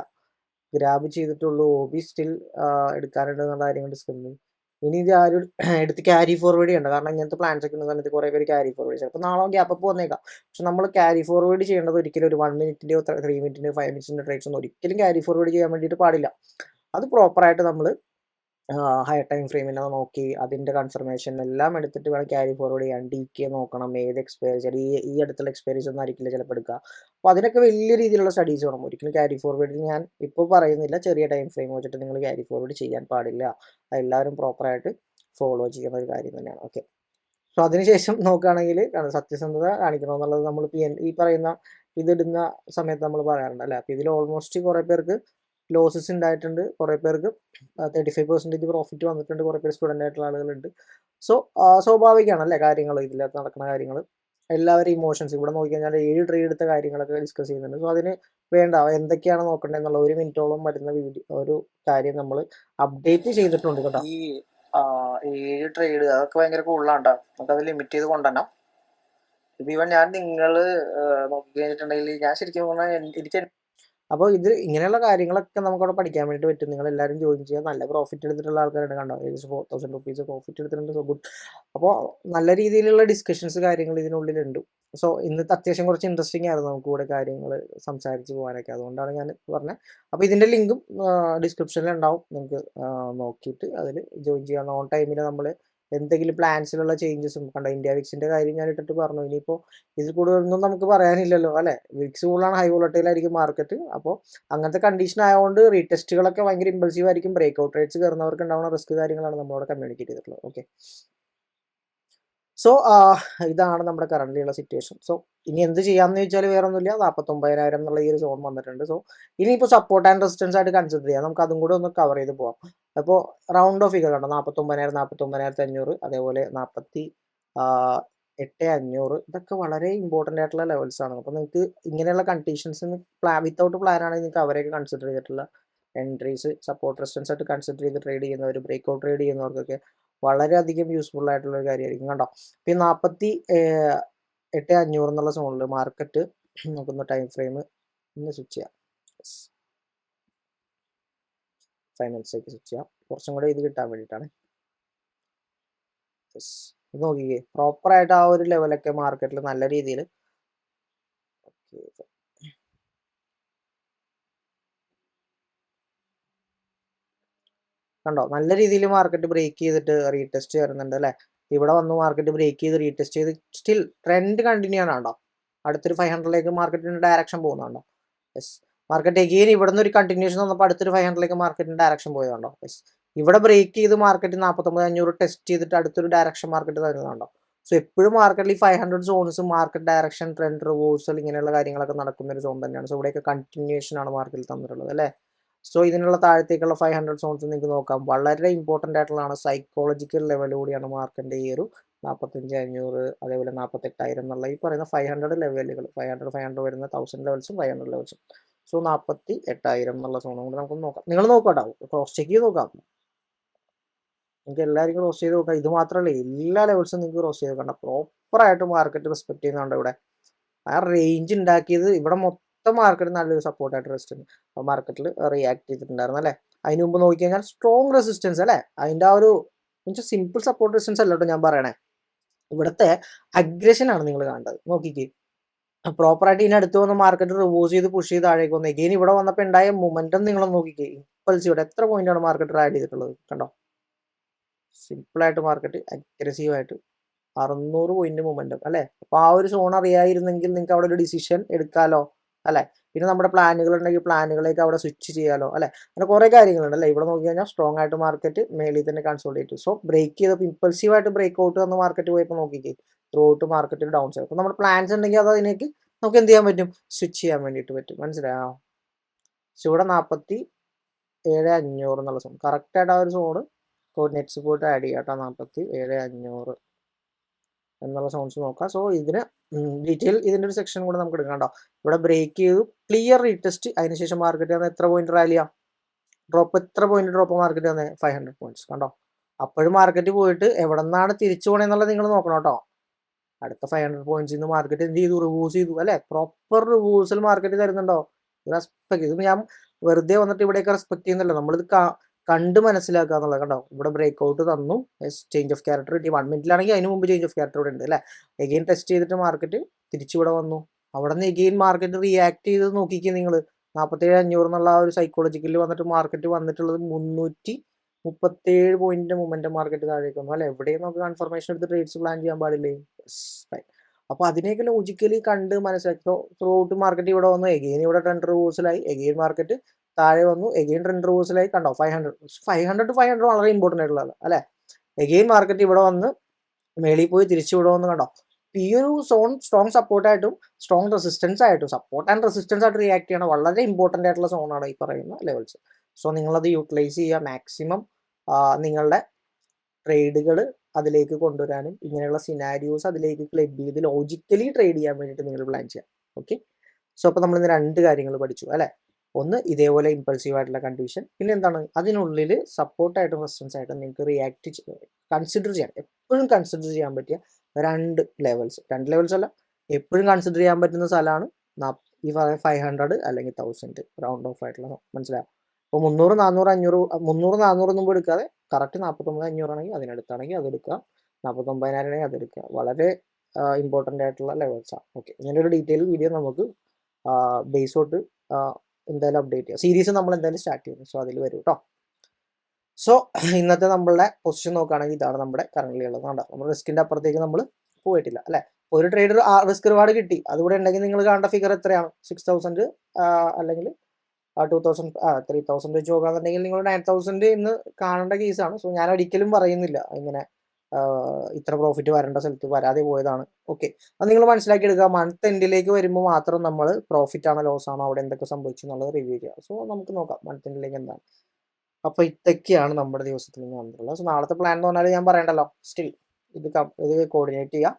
ഗ്രാബ് ചെയ്തിട്ടുള്ളൂ. ഒ ബി സ്റ്റിൽ എടുക്കാനുണ്ട് എന്നുള്ള കാര്യങ്ങൾ ഡിസ്കസ് ചെയ്തു. ഇനി ഇത് ആരും എടുത്ത് ക്യാരി ഫോർവേഡ് ചെയ്യണ്ട, കാരണം ഇങ്ങനത്തെ പ്ലാൻസ് ഒക്കെ ഉള്ള സമയത്ത് കുറേ പേര് ക്യാരി ഫോർവേഡ് ചെയ്യും. അപ്പോൾ നാളെ ഗ്യാപ്പ് അപ്പ് വന്നേക്കാം. പക്ഷെ നമ്മൾ ക്യാരി ഫോർവേഡ് ചെയ്യേണ്ടത് ഒരിക്കലും ഒരു 1 മിനിറ്റിൻ്റെയോ 3 മിനിറ്റിൻ്റെയോ 5 മിനിറ്റ്സിൻ്റെ ട്രേഡ്സ് ഒന്നും ഒരിക്കലും ക്യാരി ഫോർവേഡ് ചെയ്യാൻ വേണ്ടിയിട്ട് പാടില്ല. അത് പ്രോപ്പറായിട്ട് നമ്മൾ ഹയർ ടൈം ഫ്രെയിമിനെ നോക്കി അതിൻ്റെ കൺഫർമേഷൻ എല്ലാം എടുത്തിട്ട് വേണം ക്യാരി ഫോർവേഡ് ചെയ്യാൻ. ഡി കെ നോക്കണം, ഏത് എക്സ്പയറി, ഈ അടുത്തുള്ള എക്സ്പയറീസ് ഒന്നും ആയിരിക്കില്ല ചിലപ്പോൾ എടുക്കുക. അപ്പോൾ അതിനൊക്കെ വലിയ രീതിയിലുള്ള സ്റ്റഡീസ് വേണം. ഒരിക്കലും ക്യാരി ഫോർവേഡ് ഞാൻ ഇപ്പോൾ പറയുന്നില്ല, ചെറിയ ടൈം ഫ്രെയിം വെച്ചിട്ട് നിങ്ങൾ ക്യാരി ഫോർവേഡ് ചെയ്യാൻ പാടില്ല. അതെല്ലാവരും പ്രോപ്പറായിട്ട് ഫോളോ ചെയ്യുന്ന ഒരു കാര്യം തന്നെയാണ്. ഓക്കെ. സോ അതിനുശേഷം നോക്കുകയാണെങ്കിൽ സത്യസന്ധത കാണിക്കണമെന്നുള്ളത് നമ്മൾ ഈ പറയുന്ന ഇതിടുന്ന സമയത്ത് നമ്മൾ പറയാറുണ്ട് അല്ലേ. അപ്പോൾ ഇതിൽ ഓൾമോസ്റ്റ് കുറേ പേർക്ക് ലോസസ് ഉണ്ടായിട്ടുണ്ട്, കുറേ പേർക്ക് 35% പ്രോഫിറ്റ് വന്നിട്ടുണ്ട്, കുറേ പേര് സ്റ്റുഡൻ്റ് ആയിട്ടുള്ള ആളുകളുണ്ട്. സോ സ്വാഭാവികമാണ് അല്ലേ കാര്യങ്ങൾ, ഇതിനകത്ത് നടക്കുന്ന കാര്യങ്ങൾ. എല്ലാവരും ഇമോഷൻസ് ഇവിടെ നോക്കിക്കഴിഞ്ഞാൽ 7 ട്രേഡ് എടുത്ത കാര്യങ്ങളൊക്കെ ഡിസ്കസ് ചെയ്യുന്നുണ്ട്. സോ അതിന് വേണ്ട എന്തൊക്കെയാണ് നോക്കേണ്ടത് എന്നുള്ള 1 മിനിറ്റോളം വരുന്ന ഒരു കാര്യം നമ്മൾ അപ്ഡേറ്റ് ചെയ്തിട്ടുണ്ട് കേട്ടോ. ഈ 7 ട്രേഡ് അതൊക്കെ ഭയങ്കര കൂടുതലാണ് കേട്ടോ. നമുക്കത് ലിമിറ്റ് ചെയ്ത് കൊണ്ടുവരണം. ഇപ്പം ഞാൻ നിങ്ങൾ നോക്കി കഴിഞ്ഞിട്ടുണ്ടെങ്കിൽ ഞാൻ ശരിക്കും പറഞ്ഞാൽ എനിക്ക് അപ്പോൾ ഇത് ഇങ്ങനെയുള്ള കാര്യങ്ങളൊക്കെ നമുക്കവിടെ പഠിക്കാൻ വേണ്ടി പറ്റും. നിങ്ങളെല്ലാവരും ജോയിൻ ചെയ്യുക. നല്ല പ്രോഫിറ്റ് എടുത്തിട്ടുള്ള ആൾക്കാരുണ്ട്. കണ്ടോ, ഏകദേശം 4000 റുപ്പീസ് പ്രോഫിറ്റ് എടുത്തിട്ടുണ്ട്. So good. അപ്പോൾ നല്ല രീതിയിലുള്ള ഡിസ്കഷൻസ് കാര്യങ്ങൾ ഇതിനുള്ളിലുണ്ട്. സോ ഇന്നത്തെ അത്യാവശ്യം കുറച്ച് ഇൻട്രസ്റ്റിംഗ് ആയിരുന്നു നമുക്ക് കൂടെ കാര്യങ്ങൾ സംസാരിച്ച് പോകാനൊക്കെ. അതുകൊണ്ടാണ് ഞാൻ പറഞ്ഞത്. അപ്പോൾ ഇതിൻ്റെ ലിങ്കും ഡിസ്ക്രിപ്ഷനിൽ ഉണ്ടാവും, നിങ്ങൾക്ക് നോക്കിയിട്ട് അതിൽ ജോയിൻ ചെയ്യാം. ഓൺ ടൈമിൽ നമ്മൾ എന്തെങ്കിലും പ്ലാൻസിലുള്ള ചേഞ്ചസും കണ്ടോ, ഇന്ത്യ വിക്സിൻ്റെ കാര്യം ഞാൻ ഇട്ടിട്ട് പറഞ്ഞു. ഇനിയിപ്പോൾ ഇതിൽ കൂടുതലൊന്നും നമുക്ക് പറയാനില്ലല്ലോ അല്ലേ. വിക്സ് കൂടുതലാണ്, ഹൈ വോളട്ടൈലായിരിക്കും മാർക്കറ്റ്. അപ്പോൾ അങ്ങനത്തെ കണ്ടീഷൻ ആയതുകൊണ്ട് റീടെസ്റ്റുകളൊക്കെ ഭയങ്കര ഇമ്പൾസീവ് ആയിരിക്കും. ബ്രേക്ക് ഔട്ട് റേറ്റ്സ് കയറുന്നവർക്ക് ഉണ്ടാവുന്ന റിസ്ക് കാര്യങ്ങളാണ് നമ്മളോട് കമ്മ്യൂണിക്കേറ്റ് ചെയ്തിട്ടുള്ളത്. ഓക്കെ. സോ ഇതാണ് നമ്മുടെ കറൻ്റ് ഉള്ള സിറ്റുവേഷൻ. സോ ഇനി എന്ത് ചെയ്യാമെന്ന് ചോദിച്ചാൽ വേറെ ഒന്നുമില്ല, 49,000 എന്നുള്ള ഈ ഒരു സോൺ വന്നിട്ടുണ്ട്. സോ ഇനിയിപ്പോൾ സപ്പോർട്ട് ആൻഡ് റെസിസ്റ്റൻസ് ആയിട്ട് കൺസിഡർ ചെയ്യാം. നമുക്ക് അതും കൂടെ ഒന്ന് കവർ ചെയ്ത് പോവാം. അപ്പോൾ റൗണ്ട് ഓഫ് ഫിഗർ കണ്ടോ, 49,000, 49,500, അതേപോലെ 48,500. ഇതൊക്കെ വളരെ ഇമ്പോർട്ടൻ്റ് ആയിട്ടുള്ള ലെവൽസ് ആണ്. അപ്പോൾ നിങ്ങൾക്ക് ഇങ്ങനെയുള്ള കണ്ടീഷൻസിന് വിത്തൗട്ട് പ്ലാൻ ആണെങ്കിൽ നിങ്ങൾക്ക് അവരെയൊക്കെ കൺസിഡർ ചെയ്തിട്ടുള്ള എൻട്രീസ് സപ്പോർട്ട് റെസിസ്റ്റൻസ് ആയിട്ട് കൺസിഡർ ചെയ്ത് ട്രേഡ് ചെയ്യുന്നവർ, ബ്രേക്ക് ഔട്ട് ട്രേഡ് ചെയ്യുന്നവർക്കൊക്കെ വളരെയധികം യൂസ്ഫുൾ ആയിട്ടുള്ള ഒരു കാര്യമായിരിക്കും. കണ്ടോ, ഇപ്പം 48,500 എന്നുള്ള സോണിൽ മാർക്കറ്റ് നോക്കുന്ന ടൈം ഫ്രെയിം ഒന്ന് സ്വിച്ച് ചെയ്യാം. 5 മിനിറ്റ്സിലേക്ക് സ്വിച്ച് ചെയ്യാം, കുറച്ചും കൂടെ ഇത് കിട്ടാൻ വേണ്ടിയിട്ടാണ്. ഇത് നോക്കിക്കേ, പ്രോപ്പറായിട്ട് ആ ഒരു ലെവലൊക്കെ മാർക്കറ്റിൽ നല്ല രീതിയിൽ കണ്ടോ, നല്ല രീതിയിൽ മാർക്കറ്റ് ബ്രേക്ക് ചെയ്തിട്ട് റീടെസ്റ്റ് വരുന്നുണ്ട് അല്ലേ. ഇവിടെ വന്ന് മാർക്കറ്റ് ബ്രേക്ക് ചെയ്ത് റീടെസ്റ്റ് ചെയ്ത് സ്റ്റിൽ ട്രെൻഡ് കണ്ടിന്യൂ ആണ്. കണ്ടോ, അടുത്തൊരു 500ലേക്ക് മാർക്കറ്റിന്റെ ഡയറക്ഷൻ പോകുന്നുണ്ടോ. യെസ്, മാർക്കറ്റ് എഗെയിൻ ഇവിടെ നിന്ന് ഒരു കണ്ടിന്യൂഷൻ വന്നപ്പോൾ അടുത്തൊരു 500ലേക്ക് മാർക്കറ്റിന്റെ ഡയറക്ഷൻ പോയതുണ്ടോ. യെസ്, ഇവിടെ ബ്രേക്ക് ചെയ്ത് മാർക്കറ്റ് 49,500 ടെസ്റ്റ് ചെയ്തിട്ട് അടുത്തൊരു ഡയറക്ഷൻ മാർക്കറ്റ് തരുന്നുണ്ടോ. സോ എപ്പോഴും മാർക്കറ്റിൽ ഈ 500 zones market direction, trend reversal, ഇങ്ങനെയുള്ള കാര്യങ്ങളൊക്കെ നടക്കുന്ന ഒരു സോൺ തന്നെയാണ്. സോ ഇവിടെയൊക്കെ കണ്ടിന്യൂഷൻ ആണ് മാർക്കറ്റിൽ തന്നിട്ടുള്ളത് അല്ലേ. സോ ഇതിനുള്ള താഴത്തേക്കുള്ള 500 സോൺസ് നിങ്ങൾക്ക് നോക്കാം, വളരെ ഇമ്പോർട്ടൻ്റ് ആയിട്ടുള്ളതാണ്. സൈക്കോളജിക്കൽ ലെവൽ കൂടിയാണ് മാർക്കറ്റിൻ്റെ ഈ ഒരു 45,500, അതേപോലെ 48,000 എന്നുള്ള ഈ പറയുന്ന 500 ലെവലുകൾ, 500 വരുന്ന 1000 ലെവൽസും 500 ലെവൽസും. സോ 48,000 എന്നുള്ള സോണും കൂടെ നമുക്ക് നോക്കാം. നിങ്ങൾ നോക്കാട്ടോ, ക്രോസ് ചെക്ക് ചെയ്ത് നോക്കാം, നിങ്ങൾക്ക് എല്ലാവർക്കും ക്രോസ് ചെയ്ത് നോക്കാം. ഇത് മാത്രമല്ല, എല്ലാ ലെവൽസും നിങ്ങൾക്ക് ക്രോസ് ചെയ്ത് നോക്കണ്ട. പ്രോപ്പറായിട്ട് മാർക്കറ്റ് റെസ്പെക്ട് ചെയ്യുന്നുണ്ട്. ഇവിടെ ആ റേഞ്ച് ഉണ്ടാക്കിയത് ഇവിടെ മൊത്തം മാർക്കറ്റ് നല്ലൊരു സപ്പോർട്ടായിട്ട് റെസിസ്റ്റൻസ് മാർക്കറ്റിൽ റിയാക്ട് ചെയ്തിട്ടുണ്ടായിരുന്നു അല്ലേ. അതിന് മുമ്പ് നോക്കി കഴിഞ്ഞാൽ സ്ട്രോങ് റെസിസ്റ്റൻസ് അല്ലേ. അതിൻ്റെ ആ ഒരു മീൻസ് സിമ്പിൾ സപ്പോർട്ട് റെസിസ്റ്റൻസ് അല്ല കേട്ടോ ഞാൻ പറയണേ, ഇവിടുത്തെ അഗ്രഷൻ ആണ് നിങ്ങൾ കാണേണ്ടത്. നോക്കിക്കേ, പ്രോപ്പറായിട്ട് ഇതിനടുത്ത് വന്ന് മാർക്കറ്റ് റിവേഴ്സ് ചെയ്ത് പുഷ് ചെയ്ത് താഴേക്ക് വന്നു. എഗെയിൻ ഇവിടെ വന്നപ്പോൾ ഉണ്ടായ മൊമെന്റം നിങ്ങൾ നോക്കിക്കേ, ഇമ്പൾസ് ഇവിടെ എത്ര പോയിന്റാണ് മാർക്കറ്റ് ആഡ് ചെയ്തിട്ടുള്ളത് കണ്ടോ. സിമ്പിളായിട്ട് മാർക്കറ്റ് അഗ്രസീവായിട്ട് 600 പോയിന്റ് മൊമെന്റം അല്ലേ. അപ്പോൾ ആ ഒരു സോൺ അറിയായിരുന്നെങ്കിൽ നിങ്ങൾക്ക് അവിടെ ഒരു ഡിസിഷൻ എടുക്കാലോ അല്ലേ. പിന്നെ നമ്മുടെ പ്ലാനുകൾ ഉണ്ടെങ്കിൽ പ്ലാനുകളേക്ക് അവിടെ സ്വിച്ച് ചെയ്യാലോ അല്ലേ. അങ്ങനെ കുറേ കാര്യങ്ങളുണ്ട് അല്ലേ. ഇവിടെ നോക്കി കഴിഞ്ഞാൽ സ്ട്രോങ് ആയിട്ട് മാർക്കറ്റ് മേളിൽ തന്നെ കൺസോളിഡേറ്റ്. സോ ബ്രേക്ക് ചെയ്തപ്പോൾ ഇമ്പൾസീവായിട്ട് ബ്രേക്ക് ഔട്ട് വന്ന് മാർക്കറ്റ് പോയപ്പോൾ നോക്കിക്കേ, ത്രൂ ഔട്ട് മാർക്കറ്റിൽ ഡൗൺ സൈഡ്. അപ്പോൾ നമ്മുടെ പ്ലാൻസ് ഉണ്ടെങ്കിൽ അത് അതിനേക്ക് നമുക്ക് എന്ത് ചെയ്യാൻ പറ്റും, സ്വിച്ച് ചെയ്യാൻ വേണ്ടിയിട്ട് പറ്റും. മനസ്സിലായോ. സോ ഇവിടെ 47,500 എന്നുള്ള സോൺ കറക്റ്റായിട്ട് ആ ഒരു സോണ് നെറ്റ് സപ്പോർട്ട് ആഡ് ചെയ്യാം കേട്ടോ. 47,500 എന്നുള്ള സോൺസ് നോക്കാം. സോ ഇതിന് ഡീറ്റെയിൽ ഇതിൻ്റെ ഒരു സെക്ഷൻ കൂടെ നമുക്ക് എടുക്കാം കേട്ടോ. ഇവിടെ ബ്രേക്ക് ചെയ്തു, ക്ലിയർ റീടെസ്റ്റ്, അതിനുശേഷം മാർക്കറ്റ് വന്ന് എത്ര പോയിന്റ് റാലിയാ ഡ്രോപ്പ്, എത്ര പോയിന്റ് ഡ്രോപ്പ് മാർക്കറ്റ് വന്നേ 500 പോയിന്റ്സ് കണ്ടോ. അപ്പോഴും മാർക്കറ്റ് പോയിട്ട് എവിടെ നിന്നാണ് തിരിച്ചു പോകണമെന്നുള്ളത് നിങ്ങൾ നോക്കണം കേട്ടോ. അടുത്ത 500 പോയിന്റ്സിൽ നിന്ന് മാർക്കറ്റ് എന്ത് ചെയ്തു, റിവേഴ്സ് ചെയ്തു അല്ലേ. പ്രോപ്പർ റിവേഴ്സൽ മാർക്കറ്റ് തരുന്നുണ്ടോ. റെസ്പെക്ട് ചെയ്തു. ഞാൻ വെറുതെ വന്നിട്ട് ഇവിടെയൊക്കെ റെസ്പെക്ട് ചെയ്യുന്നില്ല, നമ്മളിത് കണ്ട് മനസ്സിലാക്കുക എന്നുള്ളത് കണ്ടോ. ഇവിടെ ബ്രേക്ക് ഔട്ട് തന്നു, ചേഞ്ച് ഓഫ് ക്യാരക്ടർ കിട്ടി. 1 മിനിറ്റിലാണെങ്കിൽ അതിന് മുമ്പ് ചേഞ്ച് ഓഫ് ക്യാരക്ടർ ഇവിടെ ഉണ്ട് അല്ലേ. എഗെയിൻ ടെസ്റ്റ് ചെയ്തിട്ട് മാർക്കറ്റ് തിരിച്ചിവിടെ വന്നു. അവിടെ നിന്ന് എഗെയിൻ മാർക്കറ്റ് റിയാക്ട് ചെയ്ത് നോക്കിക്കുക നിങ്ങൾ. 47,500 എന്നുള്ള ആ ഒരു സൈക്കോളജിക്കലിൽ വന്നിട്ട് മാർക്കറ്റ് വന്നിട്ടുള്ളത് 337 പോയിന്റിന്റെ മൊമെന്റം മാർക്കറ്റ് താഴേക്ക് വന്നു അല്ലെ. എവിടെയും നമുക്ക് കൺഫർമേഷൻ എടുത്ത് ട്രേഡ്സ് പ്ലാൻ ചെയ്യാൻ പാടില്ലേ. അപ്പോൾ അതിനെയൊക്കെ ലോജിക്കലി കണ്ട് മനസ്സിലാക്കി ത്രൂ ഔട്ട് മാർക്കറ്റ് ഇവിടെ വന്നു. എഗെയിൻ ഇവിടെ ട്രെൻഡ് റിവേഴ്സലായി, എഗെയിൻ മാർക്കറ്റ് താഴെ വന്നു, എഗെയിൻ ട്രെൻഡ് റിവേഴ്സലായി കണ്ടോ. 500 to 500 വളരെ ഇമ്പോർട്ടൻ്റ് ആയിട്ടുള്ളതാണ് അല്ലേ. എഗെയിൻ മാർക്കറ്റ് ഇവിടെ വന്ന് മേളിൽ പോയി തിരിച്ചു ഇവിടെ വന്ന് കണ്ടോ. ഈ ഒരു സോൺ സ്ട്രോങ് സപ്പോർട്ടായിട്ടും സ്ട്രോങ് റെസിസ്റ്റൻസ് ആയിട്ടും, സപ്പോർട്ട് ആൻഡ് റെസിസ്റ്റൻസ് ആയിട്ട് റിയാക്ട് ചെയ്യണം വളരെ ഇമ്പോർട്ടൻ്റ് ആയിട്ടുള്ള സോണാണ് ഈ പറയുന്ന ലെവൽസ്. സോ നിങ്ങളത് യൂട്ടിലൈസ് ചെയ്യുക, മാക്സിമം നിങ്ങളുടെ ട്രേഡുകൾ അതിലേക്ക് കൊണ്ടുവരാനും ഇങ്ങനെയുള്ള സിനാരിയോസ് അതിലേക്ക് ക്ലബ് ചെയ്ത് ലോജിക്കലി ട്രേഡ് ചെയ്യാൻ വേണ്ടിയിട്ട് നിങ്ങൾ പ്ലാൻ ചെയ്യാം. ഓക്കെ. സോ അപ്പോൾ നമ്മളിന്ന് 2 കാര്യങ്ങൾ പഠിച്ചു അല്ലേ. ഒന്ന് ഇതേപോലെ ഇമ്പൾസീവ് ആയിട്ടുള്ള കണ്ടീഷൻ, പിന്നെ എന്താണ് അതിനുള്ളിൽ സപ്പോർട്ടായിട്ടും റെസിസ്റ്റൻസ് ആയിട്ടും നിങ്ങൾക്ക് റിയാക്ട് കൺസിഡർ ചെയ്യാൻ, എപ്പോഴും കൺസിഡർ ചെയ്യാൻ പറ്റിയ 2 ലെവൽസ് അല്ല, എപ്പോഴും കൺസിഡർ ചെയ്യാൻ പറ്റുന്ന സ്ഥലമാണ് ഈ 500 അല്ലെങ്കിൽ 1000 റൗണ്ട് ഓഫ് ആയിട്ടുള്ള. മനസ്സിലാവും. അപ്പോൾ 300, 400, 500, 300, 400 ഒന്നും എടുക്കാതെ കറക്റ്റ് 49,500 ആണെങ്കിൽ അതിനടുത്താണെങ്കിൽ അതെടുക്കുക, 49,000 ആണെങ്കിൽ അതെടുക്കുക. വളരെ ഇമ്പോർട്ടൻ്റ് ആയിട്ടുള്ള ലെവൽസാണ്. ഓക്കെ. ഇങ്ങനെ ഒരു ഡീറ്റെയിൽ വീഡിയോ നമുക്ക് ബേസ് തൊട്ട് എന്തായാലും അപ്ഡേറ്റ് ചെയ്യാം. സീരീസ് നമ്മൾ എന്തായാലും സ്റ്റാർട്ട് ചെയ്യുന്നു. സോ അതിൽ വരും കേട്ടോ. സോ ഇന്നത്തെ നമ്മളുടെ പൊസിഷൻ നോക്കുകയാണെങ്കിൽ ഇതാണ് നമ്മുടെ കറന്റ് ഉള്ളത്. കണ്ടോ, നമ്മൾ റിസ്കിൻ്റെ അപ്പുറത്തേക്ക് നമ്മൾ പോയിട്ടില്ല അല്ലേ. ഒരു ട്രേഡർ റിസ്ക് റിവാർഡ് കിട്ടി, അതുകൂടെ ഉണ്ടെങ്കിൽ നിങ്ങൾ കാണേണ്ട ഫിഗർ എത്രയാണ്, 6,000 അല്ലെങ്കിൽ 2,000 3,000 വെച്ച് നോക്കാന്നുണ്ടെങ്കിൽ നിങ്ങൾ 9,000 ഇന്ന് കാണേണ്ട കേസാണ്. സോ ഞാൻ ഒരിക്കലും പറയുന്നില്ല ഇങ്ങനെ ഇത്ര പ്രോഫിറ്റ് വരേണ്ട സ്ഥലത്ത് വരാതെ പോയതാണ്. ഓക്കെ, അത് നിങ്ങൾ മനസ്സിലാക്കി എടുക്കുക. മന്ത് എൻഡിലേക്ക് വരുമ്പോൾ മാത്രം നമ്മൾ പ്രോഫിറ്റ് ആണോ ലോസ് ആണോ അവിടെ എന്തൊക്കെ സംഭവിച്ചു എന്നുള്ളത് റിവ്യൂ ചെയ്യുക. സോ നമുക്ക് നോക്കാം മന്ത് എൻഡിലേക്ക് എന്താണ്. അപ്പോൾ ഇതൊക്കെയാണ് നമ്മുടെ ദിവസത്തിൽ നിന്ന് വന്നിട്ടുള്ളത്. സോ നാളത്തെ പ്ലാൻ എന്ന് പറഞ്ഞാൽ ഞാൻ പറയണ്ടല്ലോ, സ്റ്റിൽ ഇത് കോർഡിനേറ്റ് ചെയ്യുക.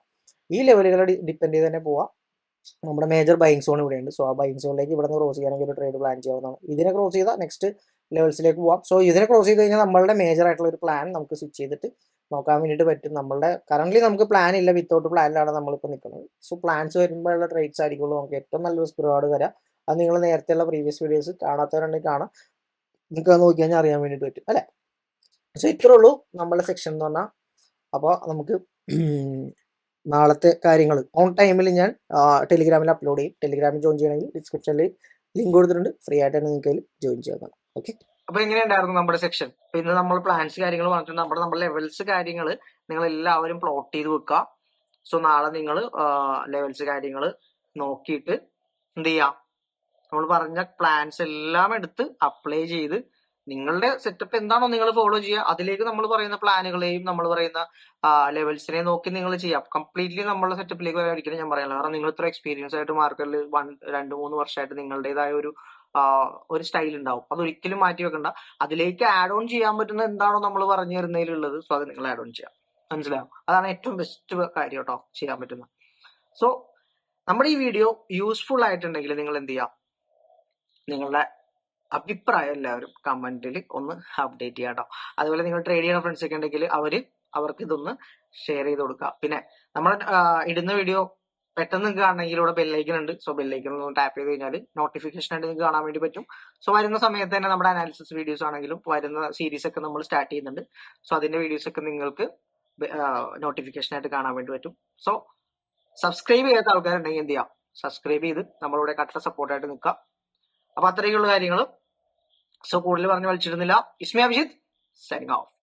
ഈ ലെവലുകളെ ഡിപ്പെൻഡ് ചെയ്ത് തന്നെ പോവാം. നമ്മുടെ മേജർ ബൈങ് സോൺ ഇവിടെയുണ്ട്. സോ ആ ബൈങ് സോണിലേക്ക് ഇവിടെ നിന്ന് ക്രോസ് ചെയ്യാണെങ്കിൽ ഒരു ട്രേഡ് പ്ലാൻ ചെയ്യാവുന്നതാണ്. ഇതിനെ ക്രോസ് ചെയ്താൽ നെക്സ്റ്റ് ലെവൽസിലേക്ക് പോവാം. സോ ഇതിനെ ക്രോസ് ചെയ്ത് കഴിഞ്ഞാൽ നമ്മളുടെ മേജർ ആയിട്ടുള്ള ഒരു പ്ലാൻ നമുക്ക് സ്വിച്ച് ചെയ്തിട്ട് നോക്കാൻ വേണ്ടിയിട്ട് പറ്റും. നമ്മളുടെ കറന്റ് നമുക്ക് പ്ലാൻ ഇല്ല, വിത്തൗട്ട് പ്ലാനിലാണ് നമ്മളിപ്പോൾ നിൽക്കുന്നത്. സോ പ്ലാൻസ് വരുമ്പോഴുള്ള ട്രേഡ്സ് ആയിരിക്കുള്ളൂ നമുക്ക് ഏറ്റവും നല്ല റിസ്ക് റിവാർഡ് വരാം. അത് നിങ്ങൾ നേരത്തെയുള്ള പ്രീവിയസ് വീഡിയോസ് കാണാത്തവരുണ്ടെങ്കിൽ കാണാം, നിങ്ങൾക്ക് അത് നോക്കി കഴിഞ്ഞാൽ അറിയാൻ വേണ്ടിയിട്ട് പറ്റും അല്ലേ. സോ ഇത്രേ ഉള്ളൂ നമ്മളുടെ സെക്ഷൻ എന്ന് പറഞ്ഞാൽ. അപ്പോൾ നമുക്ക് നാളത്തെ കാര്യങ്ങൾ ഓൺ ടൈമിൽ ഞാൻ ടെലിഗ്രാമിൽ അപ്ലോഡ് ചെയ്യും. ടെലിഗ്രാമിൽ ജോയിൻ ചെയ്യണമെങ്കിൽ ഡിസ്ക്രിപ്ഷനിൽ ലിങ്ക് കൊടുത്തിട്ടുണ്ട്, ഫ്രീ ആയിട്ട് തന്നെ നിങ്ങൾക്ക് ജോയിൻ ചെയ്യാവുന്നതാണ്. ഓക്കെ, അപ്പൊ എങ്ങനെയുണ്ടായിരുന്നു നമ്മുടെ സെക്ഷൻ? അപ്പൊ ഇന്ന് നമ്മൾ പ്ലാൻസ് കാര്യങ്ങൾ പറഞ്ഞിട്ടുണ്ട്. നമ്മുടെ ലെവൽസ് കാര്യങ്ങൾ നിങ്ങൾ എല്ലാവരും പ്ലോട്ട് ചെയ്ത് വെക്കുക. സോ നാളെ നിങ്ങൾ ലെവൽസ് കാര്യങ്ങൾ നോക്കിയിട്ട് എന്ത് ചെയ്യാം, നമ്മൾ പറഞ്ഞ പ്ലാൻസ് എല്ലാം എടുത്ത് അപ്ലൈ ചെയ്ത് നിങ്ങളുടെ സെറ്റപ്പ് എന്താണോ നിങ്ങൾ ഫോളോ ചെയ്യുക. അതിലേക്ക് നമ്മൾ പറയുന്ന പ്ലാനുകളെയും നമ്മൾ പറയുന്ന ലെവൽസിനെ നോക്കി നിങ്ങൾ ചെയ്യാം. കംപ്ലീറ്റ്ലി നമ്മളുടെ സെറ്റപ്പിലേക്ക് വരാതിരിക്കണം ഞാൻ പറയാനുള്ള. കാരണം നിങ്ങൾ ഇത്ര എക്സ്പീരിയൻസ് ആയിട്ട് മാർക്കറ്റിൽ 2-3 വർഷമായിട്ട് നിങ്ങളുടേതായ ഒരു സ്റ്റൈൽ ഉണ്ടാവും. അതൊരിക്കലും മാറ്റി വെക്കണ്ട. അതിലേക്ക് ആഡ് ഓൺ ചെയ്യാൻ പറ്റുന്ന എന്താണോ നമ്മൾ പറഞ്ഞു തരുന്നതിലുള്ളത്, സോ അത് നിങ്ങൾ ആഡ് ഓൺ ചെയ്യാം. മനസ്സിലാവും? അതാണ് ഏറ്റവും ബെസ്റ്റ് കാര്യം കേട്ടോ ചെയ്യാൻ പറ്റുന്നത്. സോ നമ്മുടെ ഈ വീഡിയോ യൂസ്ഫുൾ ആയിട്ടുണ്ടെങ്കിൽ നിങ്ങൾ എന്ത് ചെയ്യാം, നിങ്ങളുടെ അഭിപ്രായം എല്ലാവരും കമന്റിൽ ഒന്ന് അപ്ഡേറ്റ് ചെയ്യാം കേട്ടോ. അതുപോലെ നിങ്ങൾ ട്രേഡ് ചെയ്യുന്ന ഫ്രണ്ട്സ് ഒക്കെ ഉണ്ടെങ്കിൽ അവർക്ക് ഇതൊന്ന് ഷെയർ ചെയ്ത് കൊടുക്കുക. പിന്നെ നമ്മൾ ഇടുന്ന വീഡിയോ പെട്ടെന്ന് നിങ്ങൾക്ക് കാണണമെങ്കിൽ ഇവിടെ ബെല്ലൈക്കൺ ഉണ്ട്. സോ ബെല്ലൈക്കൺ ഒന്ന് ടാപ്പ് ചെയ്ത് കഴിഞ്ഞാൽ നോട്ടിഫിക്കേഷൻ ആയിട്ട് നിങ്ങൾക്ക് കാണാൻ വേണ്ടി പറ്റും. സോ വരുന്ന സമയത്ത് തന്നെ നമ്മുടെ അനാലിസിസ് വീഡിയോസ് ആണെങ്കിലും വരുന്ന സീരീസ് ഒക്കെ നമ്മൾ സ്റ്റാർട്ട് ചെയ്യുന്നുണ്ട്. സോ അതിന്റെ വീഡിയോസ് ഒക്കെ നിങ്ങൾക്ക് നോട്ടിഫിക്കേഷൻ ആയിട്ട് കാണാൻ വേണ്ടി പറ്റും. സോ സബ്സ്ക്രൈബ് ചെയ്യാത്ത ആൾക്കാരുണ്ടെങ്കിൽ എന്ത് ചെയ്യാം, സബ്സ്ക്രൈബ് ചെയ്ത് നമ്മളിവിടെ കട്ട സപ്പോർട്ടായിട്ട് നിൽക്കാം. അപ്പൊ അത്രയുള്ള കാര്യങ്ങൾ. സോ കൂടുതൽ പറഞ്ഞ് വലിച്ചിടുന്നില്ല. ഇസ്മി അഭിജിത്ത് സൈനിങ് ഓഫ്.